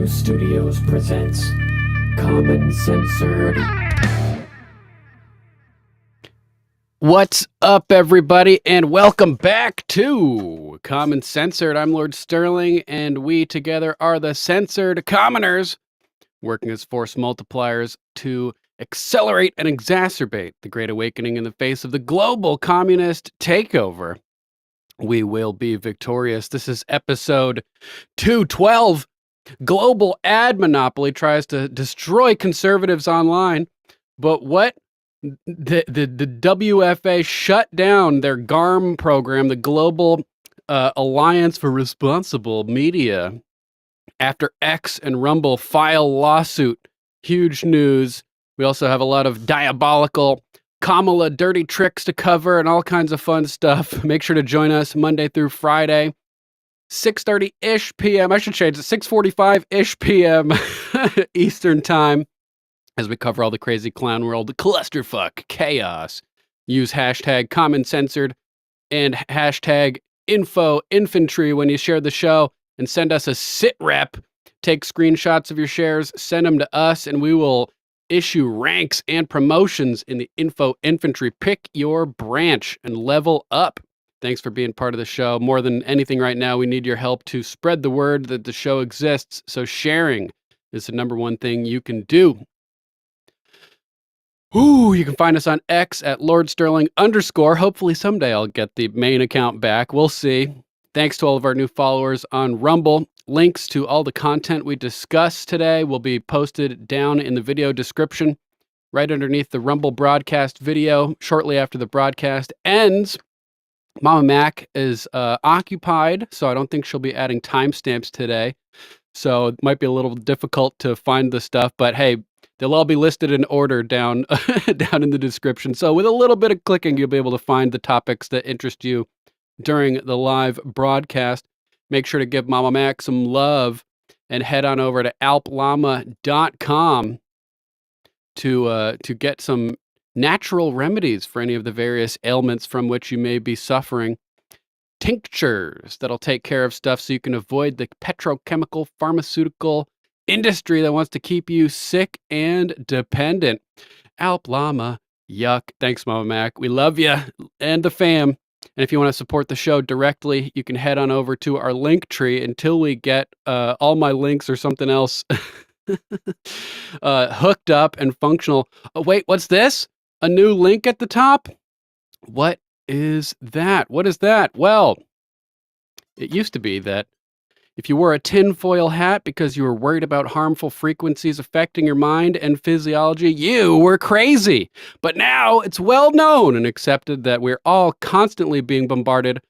Studios presents Common Censored. What's up, everybody, and welcome back to Common Censored. I'm Lord Sterling, and we together are the Censored Commoners, working as force multipliers to accelerate and exacerbate the Great Awakening in the face of the global communist takeover. We will be victorious. This is episode 212. Global ad monopoly tries to destroy conservatives online, but what the WFA shut down their GARM program, the Global Alliance for Responsible Media, after X and Rumble file lawsuit. Huge news. We also have a lot of diabolical Kamala dirty tricks to cover and all kinds of fun stuff. Make sure to join us Monday through Friday. 6:30-ish p.m. I should change it. 6:45-ish p.m. Eastern time as we cover all the crazy clown world, the clusterfuck, chaos. Use hashtag Common Censored and hashtag Info Infantry when you share the show, and send us a sit rep. Take screenshots of your shares, send them to us, and we will issue ranks and promotions in the Info Infantry. Pick your branch and level up. Thanks for being part of the show. More than anything right now, we need your help to spread the word that the show exists. So sharing is the number one thing you can do. You can find us on X at LordSterling_. Hopefully someday I'll get the main account back. We'll see. Thanks to all of our new followers on Rumble. Links to all the content we discuss today will be posted down in the video description, right underneath the Rumble broadcast video. Shortly after the broadcast ends, Mama Mac is occupied, so I don't think she'll be adding timestamps today. So it might be a little difficult to find the stuff, but hey, they'll all be listed in order down in the description. So with a little bit of clicking, you'll be able to find the topics that interest you during the live broadcast. Make sure to give Mama Mac some love and head on over to alplama.com to get some natural remedies for any of the various ailments from which you may be suffering. Tinctures that'll take care of stuff so you can avoid the petrochemical pharmaceutical industry that wants to keep you sick and dependent. Alplama, yuck. Thanks, Mama Mac. We love you and the fam. And if you want to support the show directly, you can head on over to our link tree until we get all my links or something else hooked up and functional. Oh, wait, what's this? A new link at the top? What is that? What is that? Well, it used to be that if you wore a tinfoil hat because you were worried about harmful frequencies affecting your mind and physiology, you were crazy. But now it's well known and accepted that we're all constantly being bombarded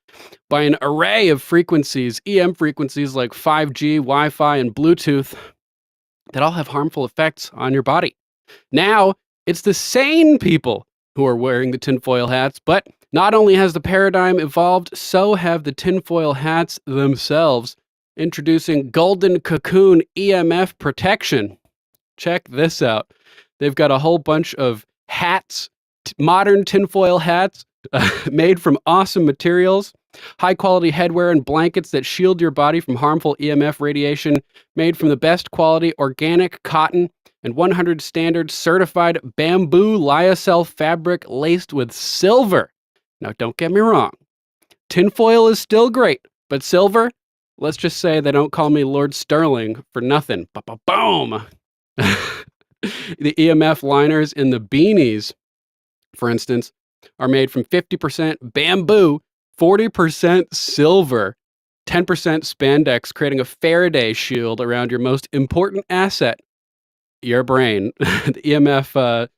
by an array of frequencies, EM frequencies like 5G, Wi-Fi, and Bluetooth, that all have harmful effects on your body. Now, it's the sane people who are wearing the tinfoil hats, but not only has the paradigm evolved, so have the tinfoil hats themselves. Introducing Golden Cocoon EMF Protection. Check this out. They've got a whole bunch of hats, modern tinfoil hats, made from awesome materials, high-quality headwear and blankets that shield your body from harmful EMF radiation, made from the best quality organic cotton and 100 standard certified bamboo lyocell fabric laced with silver. Now, don't get me wrong. Tinfoil is still great, but silver, let's just say they don't call me Lord Sterling for nothing. Boom! The EMF liners in the beanies, for instance, are made from 50% bamboo, 40% silver, 10% spandex, creating a Faraday shield around your most important asset, your brain. The EMF,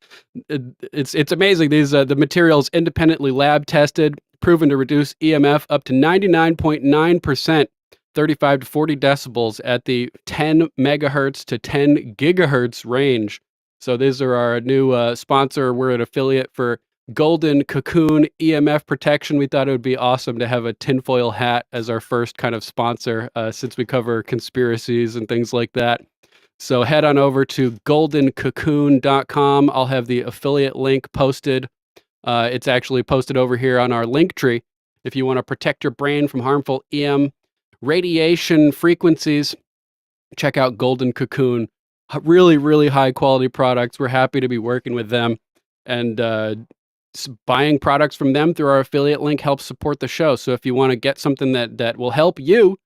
it's amazing. These the materials independently lab tested, proven to reduce EMF up to 99.9%, 35 to 40 decibels at the 10 megahertz to 10 gigahertz range. So these are our new sponsor. We're an affiliate for Golden Cocoon EMF protection. We thought it would be awesome to have a tinfoil hat as our first kind of sponsor, since we cover conspiracies and things like that. So head on over to goldencocoon.com. I'll have the affiliate link posted. It's actually posted over here on our link tree. If you want to protect your brain from harmful EM radiation frequencies, check out Golden Cocoon. Really, really high quality products. We're happy to be working with them. And buying products from them through our affiliate link helps support the show. So if you want to get something that will help you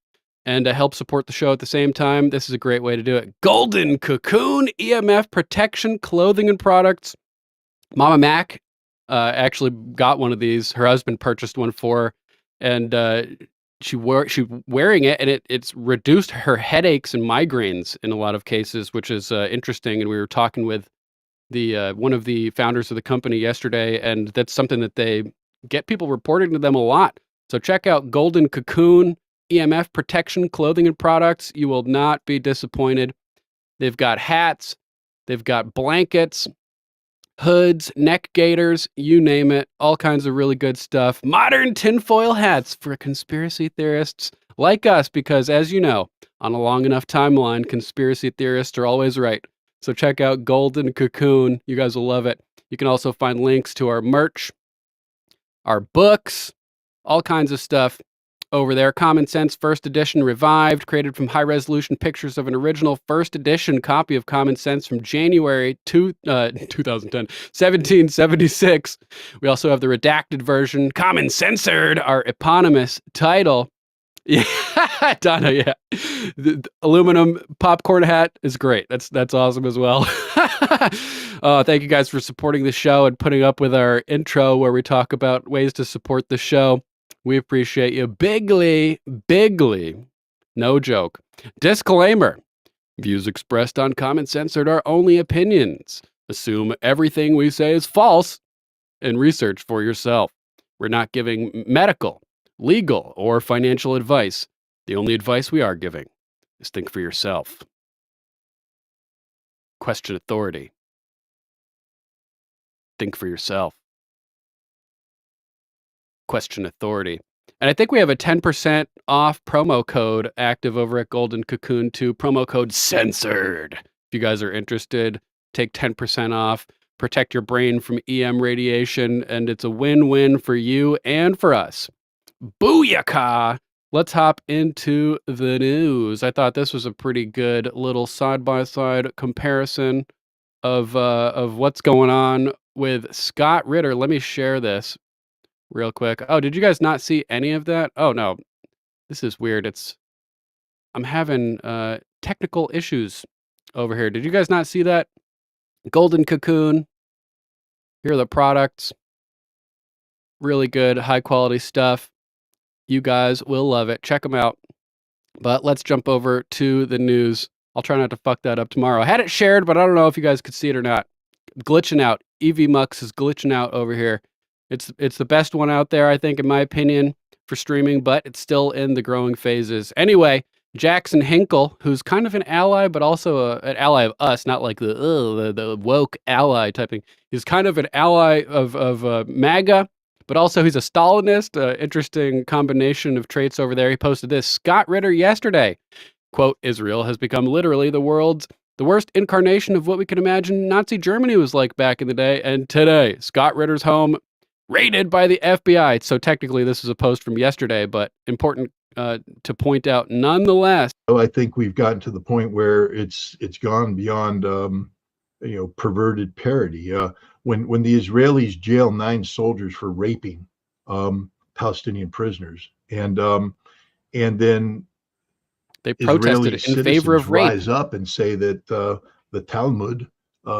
and help support the show at the same time, this is a great way to do it. Golden Cocoon EMF protection clothing and products. Mama Mac actually got one of these. Her husband purchased one for her, and she wearing it, and it's reduced her headaches and migraines in a lot of cases, which is interesting. And we were talking with the one of the founders of the company yesterday, and that's something that they get people reporting to them a lot. So check out Golden Cocoon EMF protection clothing and products. You will not be disappointed. They've got hats, they've got blankets, hoods, neck gaiters, you name it, all kinds of really good stuff. Modern tinfoil hats for conspiracy theorists like us, because as you know, on a long enough timeline, conspiracy theorists are always right. So check out Golden Cocoon. You guys will love it. You can also find links to our merch, our books, all kinds of stuff over there. Common Sense First Edition Revived, created from high-resolution pictures of an original first edition copy of Common Sense from January 2010, 1776. We also have the redacted version, Common Censored, our eponymous title. Yeah, Donna, yeah. The aluminum popcorn hat is great. That's awesome as well. Thank you guys for supporting the show and putting up with our intro where we talk about ways to support the show. We appreciate you bigly, bigly. No joke. Disclaimer. Views expressed on Common Censored are only opinions. Assume everything we say is false and research for yourself. We're not giving medical, legal, or financial advice. The only advice we are giving is think for yourself. Question authority. Think for yourself. Question authority. And I think we have a 10% off promo code active over at Golden Cocoon too. Promo code CENSORED. If you guys are interested, take 10% off. Protect your brain from EM radiation, and it's a win-win for you and for us. Booyakah! Let's hop into the news. I thought this was a pretty good little side-by-side comparison of what's going on with Scott Ritter. Let me share this real quick. Oh, did you guys not see any of that? Oh no, this is weird. I'm having technical issues over here. Did you guys not see that? Golden Cocoon. Here are the products. Really good, high quality stuff. You guys will love it. Check them out. But let's jump over to the news. I'll try not to fuck that up tomorrow. I had it shared, but I don't know if you guys could see it or not. Glitching out. EV Mux is glitching out over here. It's the best one out there, I think, in my opinion, for streaming, but it's still in the growing phases. Anyway, Jackson Hinkle, who's kind of an ally, but also an ally of us, not like the woke ally typing. He's kind of an ally of MAGA, but also he's a Stalinist. Interesting combination of traits over there. He posted this. Scott Ritter yesterday, quote, Israel has become literally the worst incarnation of what we can imagine Nazi Germany was like back in the day. And today, Scott Ritter's home raided by the FBI. So technically this is a post from yesterday, but important to point out nonetheless. So I think we've gotten to the point where it's gone beyond perverted parody. When the Israelis jail 9 soldiers for raping Palestinian prisoners, and then they protested Israeli in favor of rape. Rise up and say that the Talmud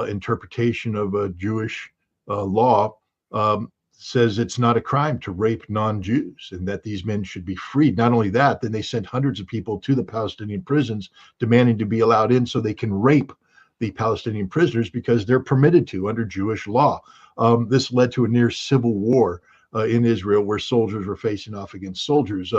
interpretation of a Jewish law says it's not a crime to rape non-Jews and that these men should be freed. Not only that, then they sent hundreds of people to the Palestinian prisons demanding to be allowed in so they can rape the Palestinian prisoners because they're permitted to under Jewish law. This led to a near civil war in Israel where soldiers were facing off against soldiers.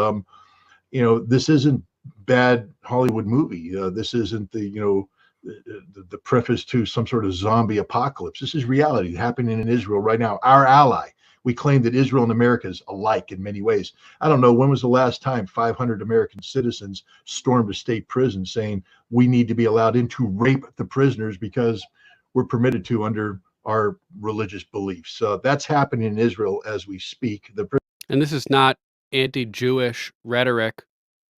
This isn't bad Hollywood movie. This isn't the the preface to some sort of zombie apocalypse. This is reality happening in Israel right now. Our ally. We claim that Israel and America is alike in many ways. I don't know, when was the last time 500 American citizens stormed a state prison saying we need to be allowed in to rape the prisoners because we're permitted to under our religious beliefs. That's happening in Israel as we speak. And this is not anti-Jewish rhetoric.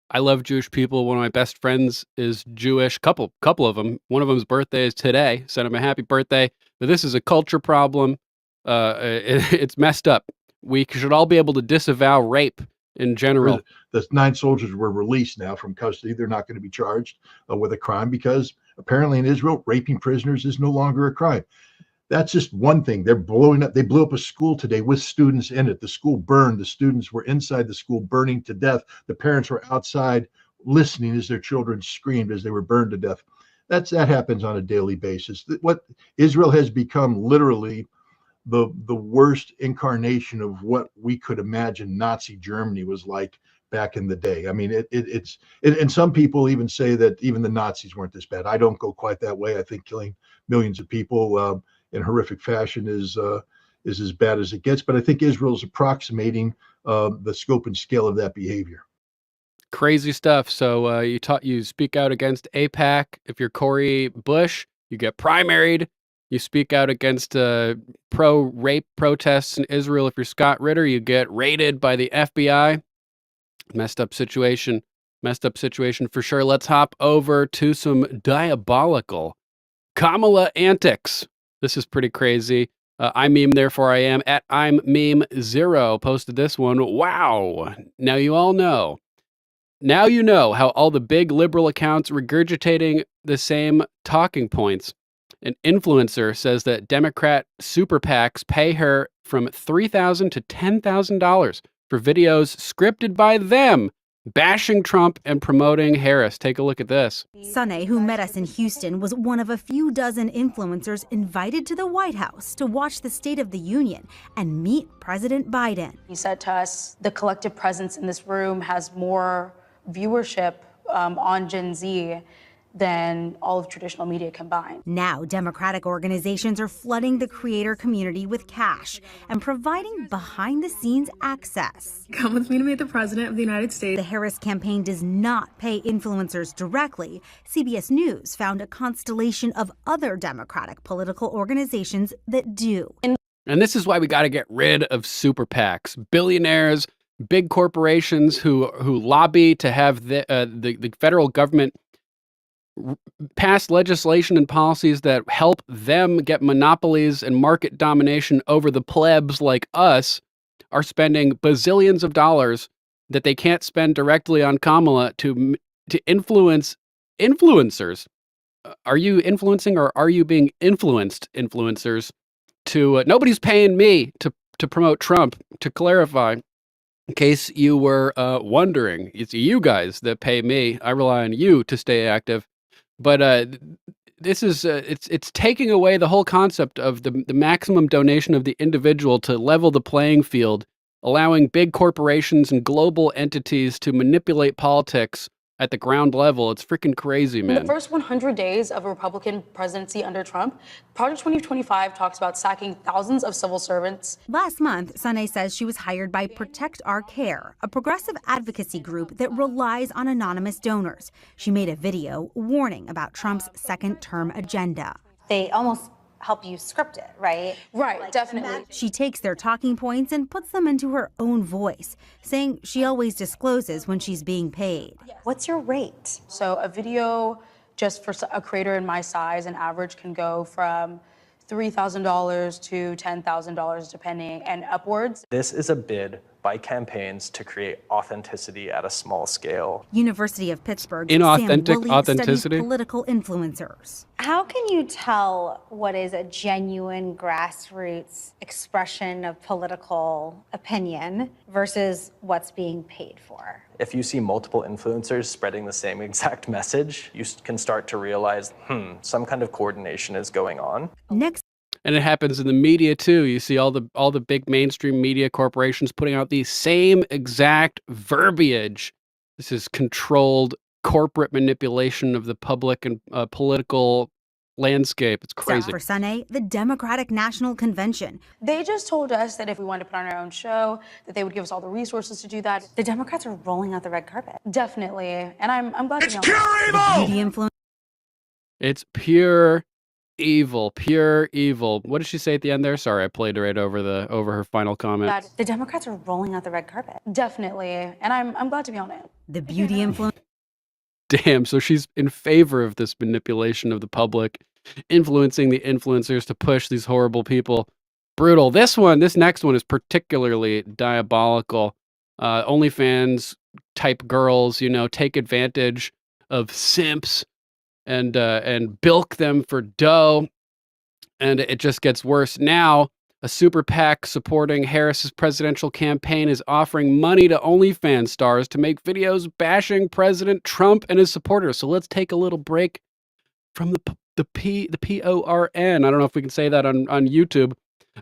I love Jewish people. One of my best friends is Jewish. Couple of them. One of them's birthday is today. Sent him a happy birthday. But this is a culture problem. It's messed up. We should all be able to disavow rape in general. The 9 soldiers were released now from custody. They're not going to be charged with a crime because apparently in Israel, raping prisoners is no longer a crime. That's just one thing. They're blowing up. They blew up a school today with students in it. The school burned. The students were inside the school burning to death. The parents were outside listening as their children screamed as they were burned to death. That happens on a daily basis. What Israel has become literally the worst incarnation of what we could imagine Nazi Germany was like back in the day. I mean, and some people even say that even the Nazis weren't this bad. I don't go quite that way. I think killing millions of people in horrific fashion is as bad as it gets. But I think Israel's approximating the scope and scale of that behavior. Crazy stuff. So you speak out against AIPAC. If you're Cori Bush, you get primaried. You speak out against pro-rape protests in Israel. If you're Scott Ritter, you get raided by the FBI. Messed up situation for sure. Let's hop over to some diabolical Kamala antics. This is pretty crazy. I'm meme, therefore I am at I'm meme 0 posted this one. Wow. Now you know how all the big liberal accounts regurgitating the same talking points. An influencer says that Democrat super PACs pay her from $3,000 to $10,000 for videos scripted by them, bashing Trump and promoting Harris. Take a look at this. Sunny, who met us in Houston, was one of a few dozen influencers invited to the White House to watch the State of the Union and meet President Biden. He said to us, the collective presence in this room has more viewership on Gen Z than all of traditional media combined. Now, Democratic organizations are flooding the creator community with cash and providing behind-the-scenes access. Come with me to meet the President of the United States. The Harris campaign does not pay influencers directly. CBS News found a constellation of other Democratic political organizations that do. And this is why we got to get rid of super PACs, billionaires, big corporations who lobby to have the federal government pass legislation and policies that help them get monopolies and market domination over the plebs like us, are spending bazillions of dollars that they can't spend directly on Kamala to influence influencers. Are you influencing or are you being influenced, influencers? Nobody's paying me to promote Trump. To clarify, in case you were wondering, it's you guys that pay me. I rely on you to stay active. But this is it's taking away the whole concept of the maximum donation of the individual to level the playing field, allowing big corporations and global entities to manipulate politics at the ground level. It's freaking crazy, man. In the first 100 days of a Republican presidency under Trump, Project 2025 talks about sacking thousands of civil servants. Last month, Sunny says she was hired by Protect Our Care, a progressive advocacy group that relies on anonymous donors. She made a video warning about Trump's second-term agenda. They almost help you script it, right? Right, Like, definitely. She takes their talking points and puts them into her own voice, saying she always discloses when she's being paid. What's your rate? So a video just for a creator in my size, an average can go from $3,000 to $10,000 depending and upwards. This is a bid by campaigns to create authenticity at a small scale. University of Pittsburgh's Inauthentic Sam Woolley authenticity? studies political influencers. How can you tell what is a genuine grassroots expression of political opinion versus what's being paid for? If you see multiple influencers spreading the same exact message, you can start to realize, some kind of coordination is going on. Next, And it happens in the media too. You see all the big mainstream media corporations putting out the same exact verbiage. This is controlled corporate manipulation of the public and political landscape. It's crazy. For Sunday, the Democratic National Convention. They just told us that if we wanted to put on our own show, that they would give us all the resources to do that. The Democrats are rolling out the red carpet. Definitely. And I'm glad to know. The beauty influencer It's pure evil, pure evil. What did she say at the end there? Sorry, I played right over her final comment. The Democrats are rolling out the red carpet. Definitely. And I'm glad to be on it. The beauty influencer Damn, so she's in favor of this manipulation of the public, influencing the influencers to push these horrible people. Brutal. This next one is particularly diabolical. OnlyFans type girls, take advantage of simps and bilk them for dough. And it just gets worse. Now, a super PAC supporting Harris's presidential campaign is offering money to OnlyFans stars to make videos bashing President Trump and his supporters. So let's take a little break from the PORN. I don't know if we can say that on YouTube.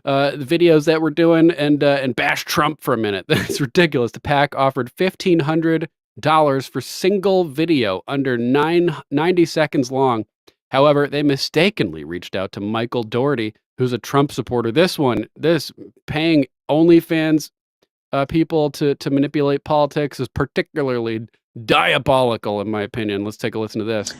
The videos that we're doing and bash Trump for a minute. That's ridiculous. The PAC offered $1,500 for single video under 90 seconds long. However, they mistakenly reached out to Michael Doherty, who's a Trump supporter. This paying OnlyFans people to manipulate politics is particularly diabolical, in my opinion. Let's take a listen to this.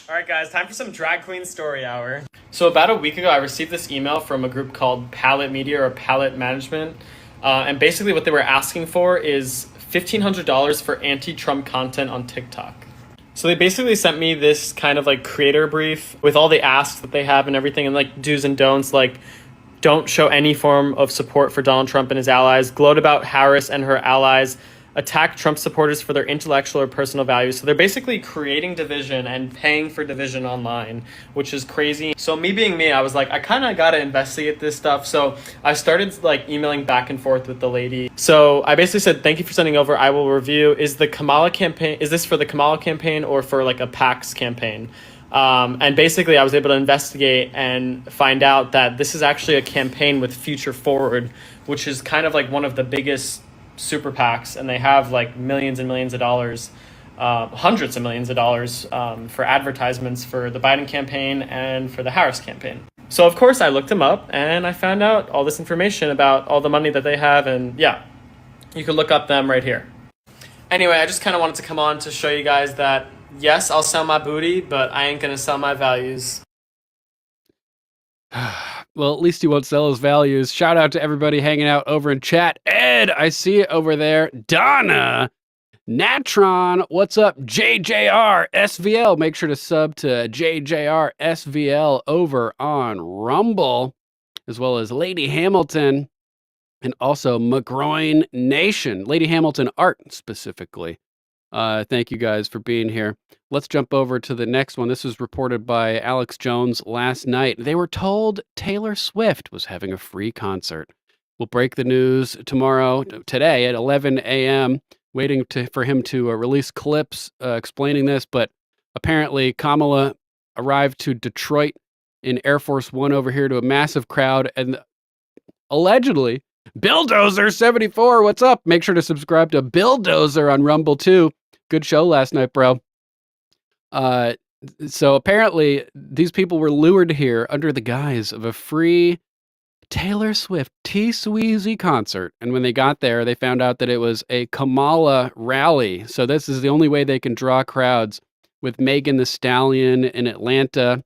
All right, guys, time for some drag queen story hour. So about a week ago, I received this email from a group called Palette Media or Palette Management. And basically what they were asking for is $1,500 for anti-Trump content on TikTok. So they basically sent me this kind of like creator brief with all the asks that they have and everything, and like do's and don'ts, like don't show any form of support for Donald Trump and his allies, gloat about Harris and her allies, attack Trump supporters for their intellectual or personal values. So they're basically creating division and paying for division online, which is crazy. So me being me, I was like, I kind of got to investigate this stuff. So I started like emailing back and forth with the lady. So I basically said, thank you for sending over. I will review. Is this for the Kamala campaign or for like a PAC's campaign? And basically I was able to investigate and find out that this is actually a campaign with Future Forward, which is kind of like one of the biggest super PACs, and they have like millions and millions of dollars, hundreds of millions of dollars for advertisements for the Biden campaign and for the Harris campaign. So of course I looked them up and I found out all this information about all the money that they have, and yeah, you can look up them right here. Anyway, I just kind of wanted to come on to show you guys that yes, I'll sell my booty, but I ain't gonna sell my values. Well, at least he won't sell his values. Shout out to everybody hanging out over in chat. Ed, I see it over there. Donna, Natron, what's up? JJR SVL. Make sure to sub to JJR SVL over on Rumble, as well as Lady Hamilton and also McGroin Nation. Lady Hamilton Art specifically. Thank you guys for being here. Let's jump over to the next one. This was reported by Alex Jones last night. They were told Taylor Swift was having a free concert. We'll break the news today at 11 a.m., waiting for him to release clips explaining this. But apparently Kamala arrived to Detroit in Air Force One over here to a massive crowd, and allegedly Billdozer74, what's up? Make sure to subscribe to Billdozer on Rumble too. Good show last night, bro. So apparently these people were lured here under the guise of a free Taylor Swift T-Sweezy concert. And when they got there, they found out that it was a Kamala rally. So this is the only way they can draw crowds, with Megan Thee Stallion in Atlanta.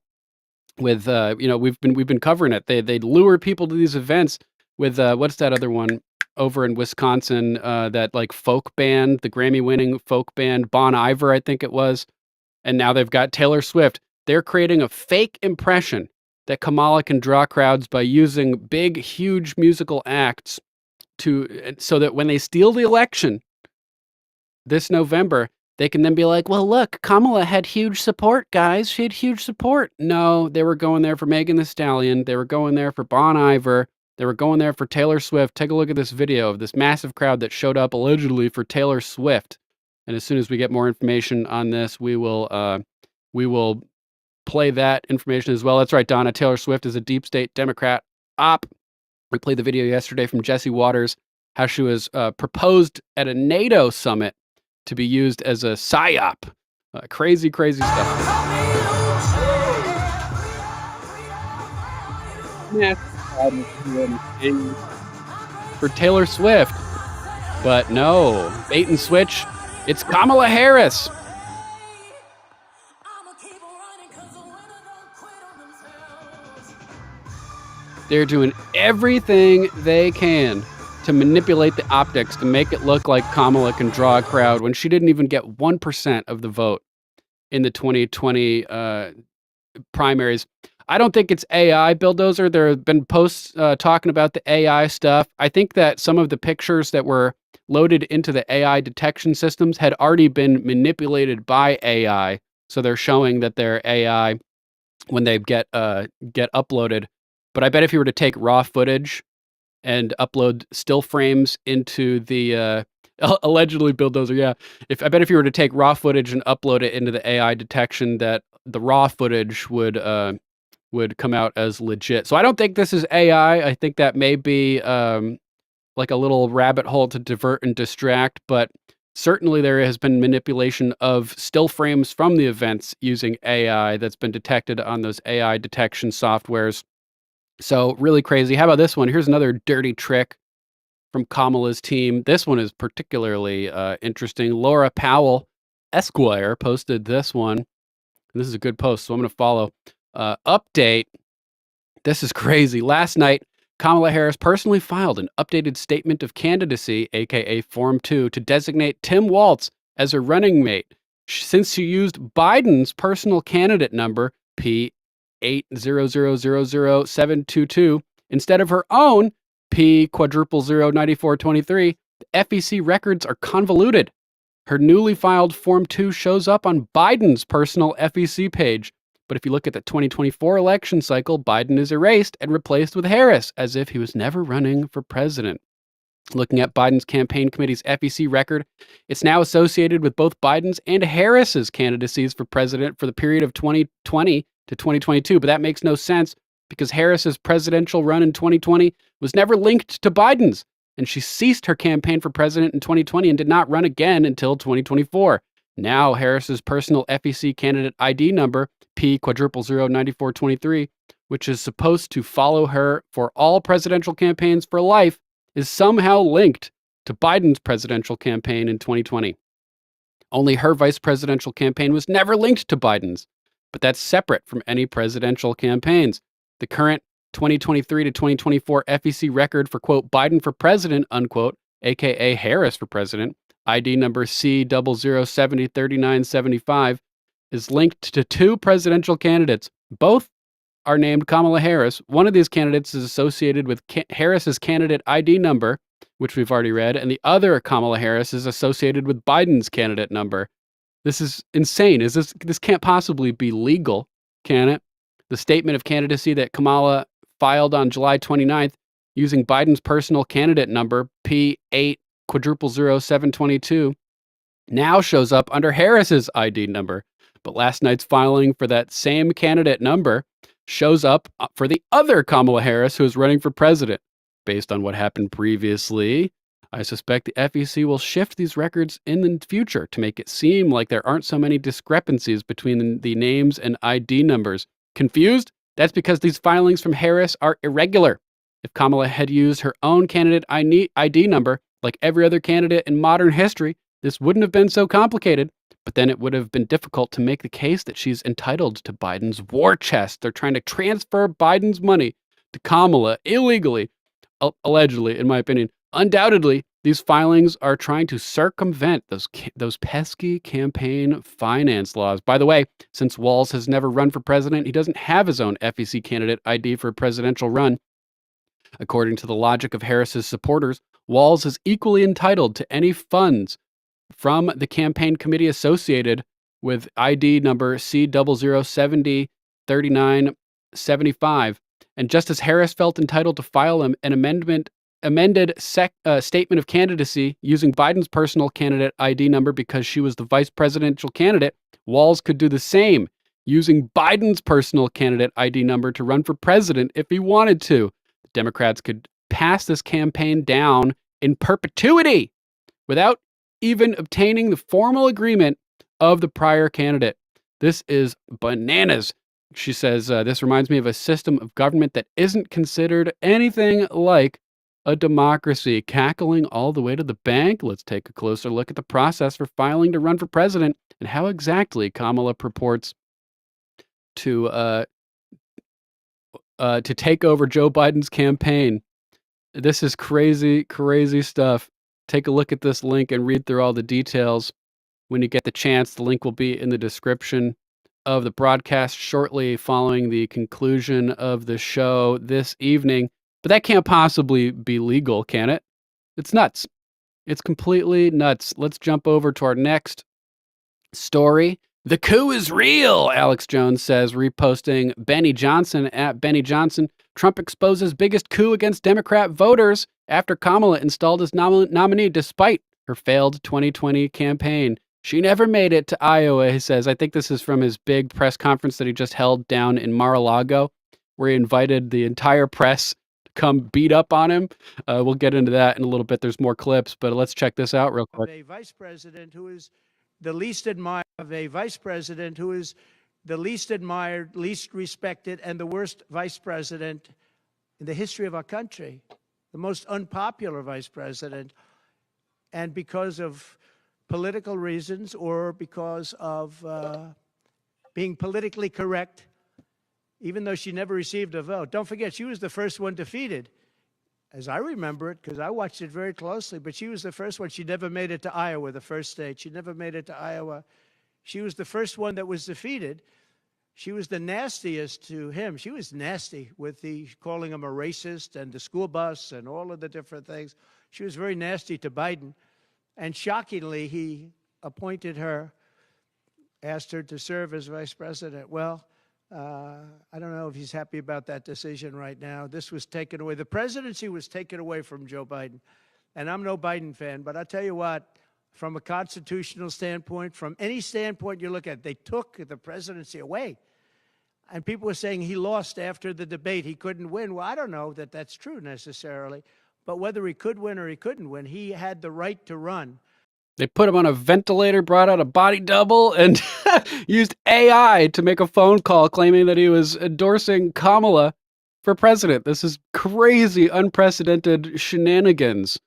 With we've been covering it. They lure people to these events with what's that other one over in Wisconsin, that like folk band, the Grammy-winning folk band, Bon Iver, I think it was. And now they've got Taylor Swift. They're creating a fake impression that Kamala can draw crowds by using big, huge musical acts so that when they steal the election this November, they can then be like, well, look, Kamala had huge support, guys. She had huge support. No, they were going there for Megan Thee Stallion. They were going there for Bon Iver. They were going there for Taylor Swift. Take a look at this video of this massive crowd that showed up allegedly for Taylor Swift. And as soon as we get more information on this, we will play that information as well. That's right, Donna. Taylor Swift is a deep state Democrat op. We played the video yesterday from Jesse Waters, how she was proposed at a NATO summit to be used as a PSYOP Crazy, crazy stuff. Yeah. For Taylor Swift. But no, bait and switch. It's Kamala Harris. They're doing everything they can to manipulate the optics to make it look like Kamala can draw a crowd when she didn't even get 1% of the vote in the 2020 primaries. I don't think it's AI, Bulldozer. There have been posts talking about the AI stuff. I think that some of the pictures that were loaded into the AI detection systems had already been manipulated by AI. So they're showing that they're AI when they get uploaded. But I bet if you were to take raw footage and upload still frames into the allegedly Bulldozer, yeah. I bet if you were to take raw footage and upload it into the AI detection, that the raw footage would come out as legit. So I don't think this is AI. I think that may be like a little rabbit hole to divert and distract, but certainly there has been manipulation of still frames from the events using AI that's been detected on those AI detection softwares. So really crazy. How about this one? Here's another dirty trick from Kamala's team. This one is particularly interesting. Laura Powell, Esquire, posted this one. This is a good post, so I'm going to follow. Update. This is crazy. Last night, Kamala Harris personally filed an updated statement of candidacy, aka Form 2, to designate Tim Walz as her running mate, since she used Biden's personal candidate number, P8000722, instead of her own, P*0009423. The FEC records are convoluted. Her newly filed Form 2 shows up on Biden's personal FEC page. But if you look at the 2024 election cycle, Biden is erased and replaced with Harris, as if he was never running for president. Looking at Biden's campaign committee's FEC record, it's now associated with both Biden's and Harris's candidacies for president for the period of 2020 to 2022. But that makes no sense because Harris's presidential run in 2020 was never linked to Biden's, and she ceased her campaign for president in 2020 and did not run again until 2024. Now, Harris's personal FEC candidate ID number, P*0009423, which is supposed to follow her for all presidential campaigns for life, is somehow linked to Biden's presidential campaign in 2020. Only her vice presidential campaign was never linked to Biden's, but that's separate from any presidential campaigns. The current 2023 to 2024 FEC record for, quote, Biden for president, unquote, aka Harris for president, ID number C00703975, is linked to two presidential candidates. Both are named Kamala Harris. One of these candidates is associated with Harris's candidate ID number, which we've already read, and the other Kamala Harris is associated with Biden's candidate number. This is insane. This can't possibly be legal, can it? The statement of candidacy that Kamala filed on July 29th using Biden's personal candidate number, P8*00722, now shows up under Harris's ID number. But last night's filing for that same candidate number shows up for the other Kamala Harris who is running for president. Based on what happened previously, I suspect the FEC will shift these records in the future to make it seem like there aren't so many discrepancies between the names and ID numbers. Confused? That's because these filings from Harris are irregular. If Kamala had used her own candidate ID number, like every other candidate in modern history, this wouldn't have been so complicated. But then it would have been difficult to make the case that she's entitled to Biden's war chest. They're trying to transfer Biden's money to Kamala illegally, allegedly, in my opinion. Undoubtedly, these filings are trying to circumvent those pesky campaign finance laws. By the way, since Walz has never run for president, he doesn't have his own FEC candidate ID for a presidential run. According to the logic of Harris's supporters, Walz is equally entitled to any funds from the campaign committee associated with ID number C00703975. And just as Harris felt entitled to file an amended statement of candidacy using Biden's personal candidate ID number because she was the vice presidential candidate, Walz could do the same using Biden's personal candidate ID number to run for president if he wanted to. The Democrats could pass this campaign down in perpetuity without even obtaining the formal agreement of the prior candidate. This is bananas. She says, this reminds me of a system of government that isn't considered anything like a democracy. Cackling all the way to the bank. Let's take a closer look at the process for filing to run for president and how exactly Kamala purports to take over Joe Biden's campaign. This is crazy, crazy stuff. Take a look at this link and read through all the details when you get the chance. The link will be in the description of the broadcast shortly following the conclusion of the show this evening. But that can't possibly be legal, can it? It's nuts. It's completely nuts. Let's jump over to our next story. The coup is real, Alex Jones says, reposting Benny Johnson at Benny Johnson. Trump exposes biggest coup against Democrat voters after Kamala installed as nominee despite her failed 2020 campaign. She never made it to Iowa, he says. I think this is from his big press conference that he just held down in Mar-a-Lago, where he invited the entire press to come beat up on him. We'll get into that in a little bit. There's more clips, but let's check this out real quick. A vice president who is the least admired, of a vice president who is the least admired, least respected, and the worst vice president in the history of our country, the most unpopular vice president. And because of political reasons or because of being politically correct, even though she never received a vote. Don't forget, she was the first one defeated, as I remember it, because I watched it very closely, but she was the first one. She never made it to Iowa, the first state. She never made it to Iowa. She was the first one that was defeated. She was the nastiest to him. She was nasty with calling him a racist and the school bus and all of the different things. She was very nasty to Biden. And shockingly, he appointed her, asked her to serve as vice president. Well, I don't know if he's happy about that decision right now. This was taken away. The presidency was taken away from Joe Biden. And I'm no Biden fan, but I'll tell you what, from a constitutional standpoint, from any standpoint you look at, they took the presidency away. And people were saying he lost after the debate. He couldn't win. Well, I don't know that that's true necessarily. But whether he could win or he couldn't win, he had the right to run. They put him on a ventilator, brought out a body double, and used AI to make a phone call claiming that he was endorsing Kamala for president. This is crazy, unprecedented shenanigans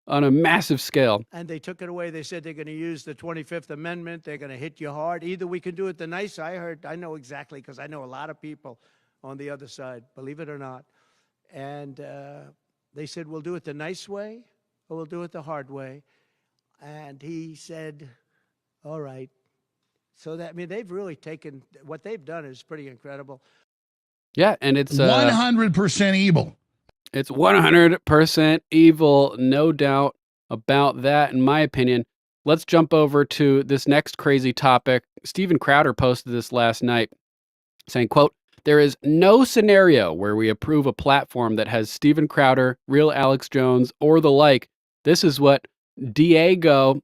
on a massive scale. And they took it away. They said they're going to use the 25th Amendment. They're going to hit you hard. Either we can do it the nice. I know exactly, because I know a lot of people on the other side, believe it or not. And they said, we'll do it the nice way or we'll do it the hard way. And he said, all right. So that, I mean, they've really taken, what they've done is pretty incredible. Yeah, and it's 100% evil. It's 100% evil, no doubt about that, in my opinion. Let's jump over to this next crazy topic. Steven Crowder posted this last night saying, quote, there is no scenario where we approve a platform that has Steven Crowder, real Alex Jones, or the like. This is what Diageo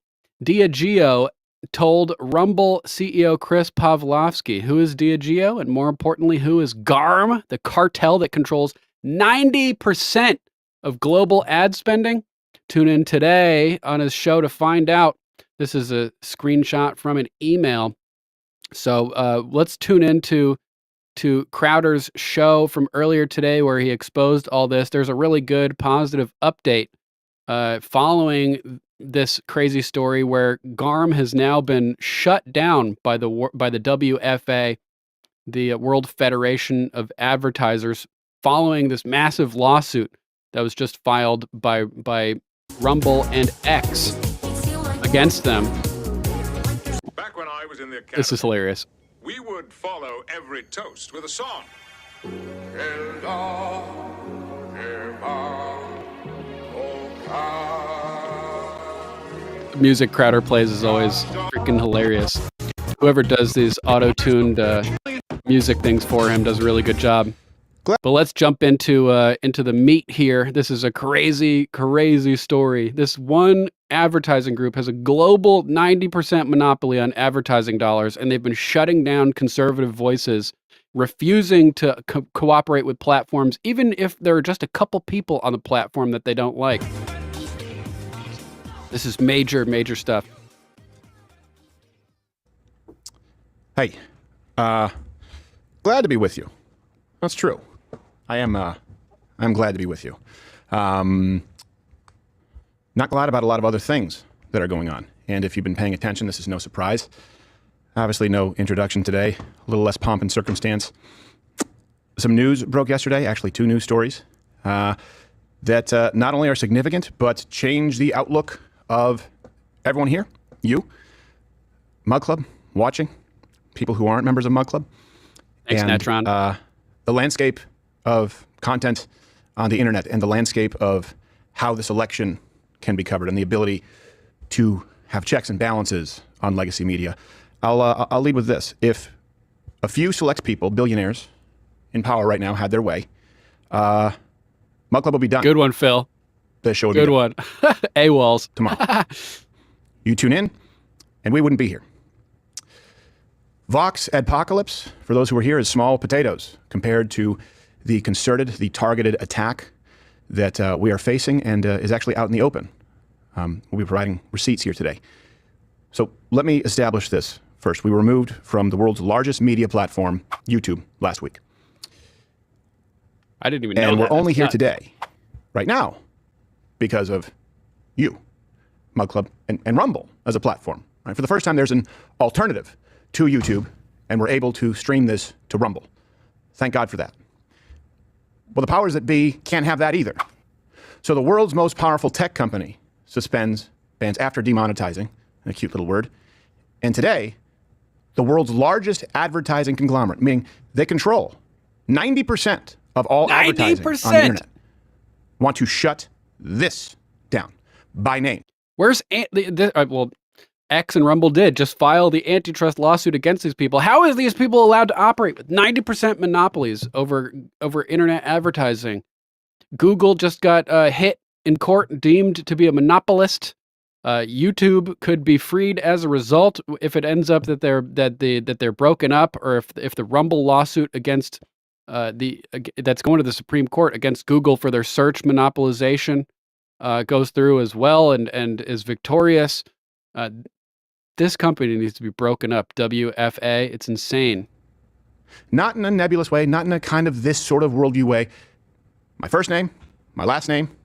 told Rumble CEO Chris Pavlovsky. Who is Diageo? And more importantly, who is GARM, the cartel that controls 90% of global ad spending? Tune in today on his show to find out. This is a screenshot from an email. So let's tune into Crowder's show from earlier today where he exposed all this. There's a really good positive update following this crazy story where GARM has now been shut down by the WFA, the World Federation of Advertisers, following this massive lawsuit that was just filed by Rumble and X against them. Back when I was in the academy, this is hilarious. We would follow every toast with a song. The music Crowder plays is always freaking hilarious. Whoever does these auto-tuned music things for him does a really good job. But let's jump into the meat here. This is a crazy, crazy story. This one advertising group has a global 90% monopoly on advertising dollars, and they've been shutting down conservative voices, refusing to cooperate with platforms, even if there are just a couple people on the platform that they don't like. This is major, major stuff. Hey, glad to be with you. That's true. I'm glad to be with you. Not glad about a lot of other things that are going on. And if you've been paying attention, this is no surprise. Obviously, no introduction today. A little less pomp and circumstance. Some news broke yesterday, actually 2 news stories, that not only are significant, but change the outlook of everyone here, you, Mug Club, watching, people who aren't members of Mug Club. Thanks, and, Netron. The landscape of content on the internet and the landscape of how this election can be covered and the ability to have checks and balances on legacy media. I'll lead with this. If a few select people, billionaires in power right now, had their way, Mug Club will be done. Good one, Phil. The show would Good be one. AWOLs. tomorrow. You tune in, and we wouldn't be here. Vox Adpocalypse, for those who are here, is small potatoes compared to the concerted, the targeted attack that we are facing and is actually out in the open. We'll be providing receipts here today. So let me establish this first. We were removed from the world's largest media platform, YouTube, last week. I didn't even know And that. we're only That's here nuts. today, right now, because of you, Mug Club, and Rumble as a platform. Right? For the first time, there's an alternative to YouTube, and we're able to stream this to Rumble. Thank God for that. Well, the powers that be can't have that either. So the world's most powerful tech company suspends bans after demonetizing, a cute little word. And today, the world's largest advertising conglomerate, meaning they control 90% of all advertising on the internet, want to shut this down by name. Where's well, X and Rumble did just file the antitrust lawsuit against these people. How is these people allowed to operate with 90% monopolies over internet advertising? Google just got hit in court, deemed to be a monopolist. YouTube could be freed as a result if it ends up that they're broken up, or if the Rumble lawsuit against that's going to the Supreme Court against Google for their search monopolization goes through as well and is victorious. This company needs to be broken up. WFA, it's insane. Not in a nebulous way, not in a kind of this sort of worldview way. My first name, my last name,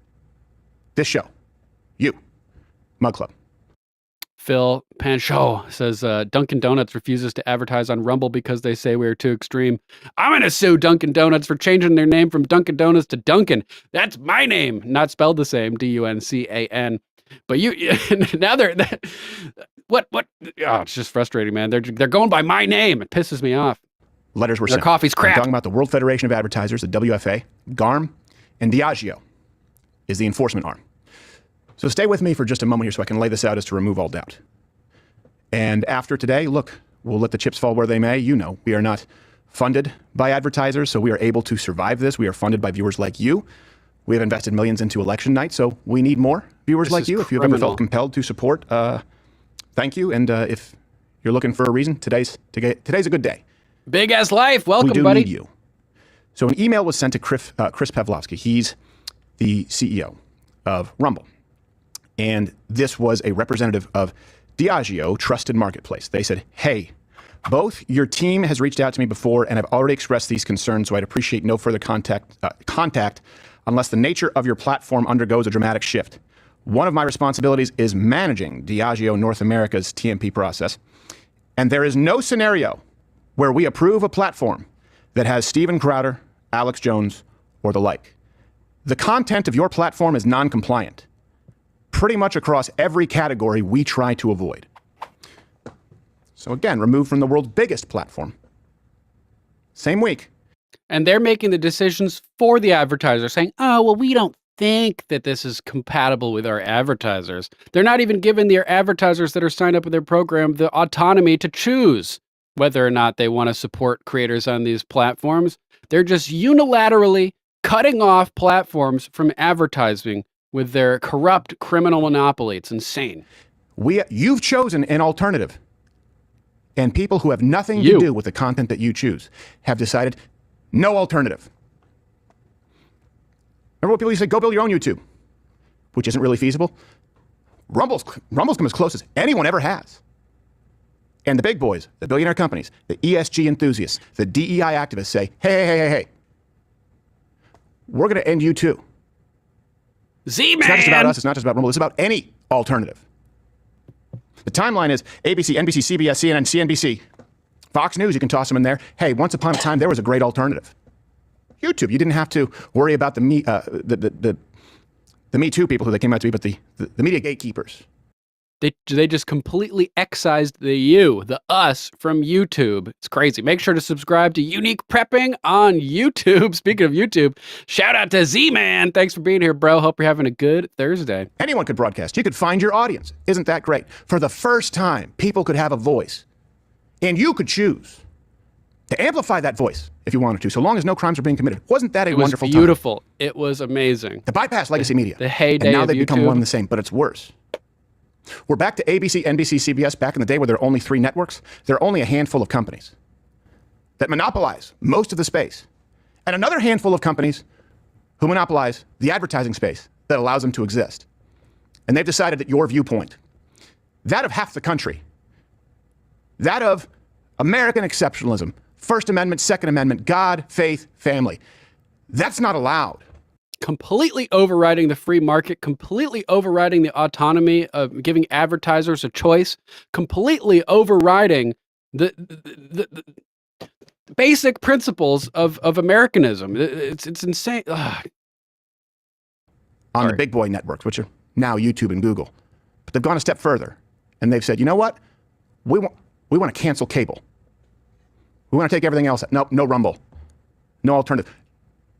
this show, you, Mug Club. Phil Panchot says Dunkin' Donuts refuses to advertise on Rumble because they say we're too extreme. I'm going to sue Dunkin' Donuts for changing their name from Dunkin' Donuts to Dunkin'. That's my name, not spelled the same, Duncan. But now what? Oh, it's just frustrating, man. They're going by my name. It pisses me off. Letters were Their sent. coffee's crap. I'm talking about the World Federation of Advertisers, the WFA, GARM, and Diageo is the enforcement arm. So stay with me for just a moment here so I can lay this out as to remove all doubt. And after today, look, we'll let the chips fall where they may. You know, we are not funded by advertisers, so we are able to survive this. We are funded by viewers like you. We have invested millions into election night, so we need more viewers like you. If you've ever felt compelled to support, thank you. And if you're looking for a reason, today's a good day. Big ass life. Welcome, buddy. We buddy. Need you. So an email was sent to Chris Pavlovsky. He's the CEO of Rumble. And this was a representative of Diageo Trusted Marketplace. They said, hey, both your team has reached out to me before and I've already expressed these concerns, so I'd appreciate no further contact unless the nature of your platform undergoes a dramatic shift. One of my responsibilities is managing Diageo North America's TMP process. And there is no scenario where we approve a platform that has Steven Crowder, Alex Jones, or the like. The content of your platform is non-compliant. Pretty much across every category we try to avoid. So again, removed from the world's biggest platform. Same week. And they're making the decisions for the advertiser, saying, oh, well, we don't think that this is compatible with our advertisers. They're not even giving their advertisers that are signed up with their program the autonomy to choose whether or not they want to support creators on these platforms. They're just unilaterally cutting off platforms from advertising with their corrupt criminal monopoly. It's insane. You've chosen an alternative. And people who have nothing to do with the content that you choose have decided no alternative. Remember what people used to say, go build your own YouTube, which isn't really feasible? Rumble's come as close as anyone ever has. And the big boys, the billionaire companies, the ESG enthusiasts, the DEI activists say, hey, we're going to end you too. Z-Man! It's not just about us. It's not just about Rumble. It's about any alternative. The timeline is ABC, NBC, CBS, CNN, CNBC, Fox News. You can toss them in there. Hey, once upon a time, there was a great alternative. YouTube. You didn't have to worry about the Me Too people who they came out to be, but the media gatekeepers. They just completely excised the us from YouTube. It's crazy. Make sure to subscribe to Unique Prepping on YouTube. Speaking of YouTube, shout out to Z-Man. Thanks for being here, bro. Hope you're having a good Thursday. Anyone could broadcast. You could find your audience. Isn't that great? For the first time, people could have a voice. And you could choose to amplify that voice if you wanted to, so long as no crimes are being committed. Wasn't that a wonderful time? Beautiful. It was amazing. To bypass legacy media. The heyday and now of they've become YouTube. one and the same, but it's worse. We're back to ABC, NBC, CBS. Back in the day where there were only 3 networks, there are only a handful of companies that monopolize most of the space. And another handful of companies who monopolize the advertising space that allows them to exist. And they've decided that your viewpoint, that of half the country, that of American exceptionalism, First Amendment, Second Amendment, God, faith, family, that's not allowed. Completely overriding the free market, completely overriding the autonomy of giving advertisers a choice, completely overriding the basic principles of Americanism. It's insane. Ugh. On the big boy networks, which are now YouTube and Google. But they've gone a step further, and they've said, you know what? We want to cancel cable. We want to take everything else. No Rumble. No alternative.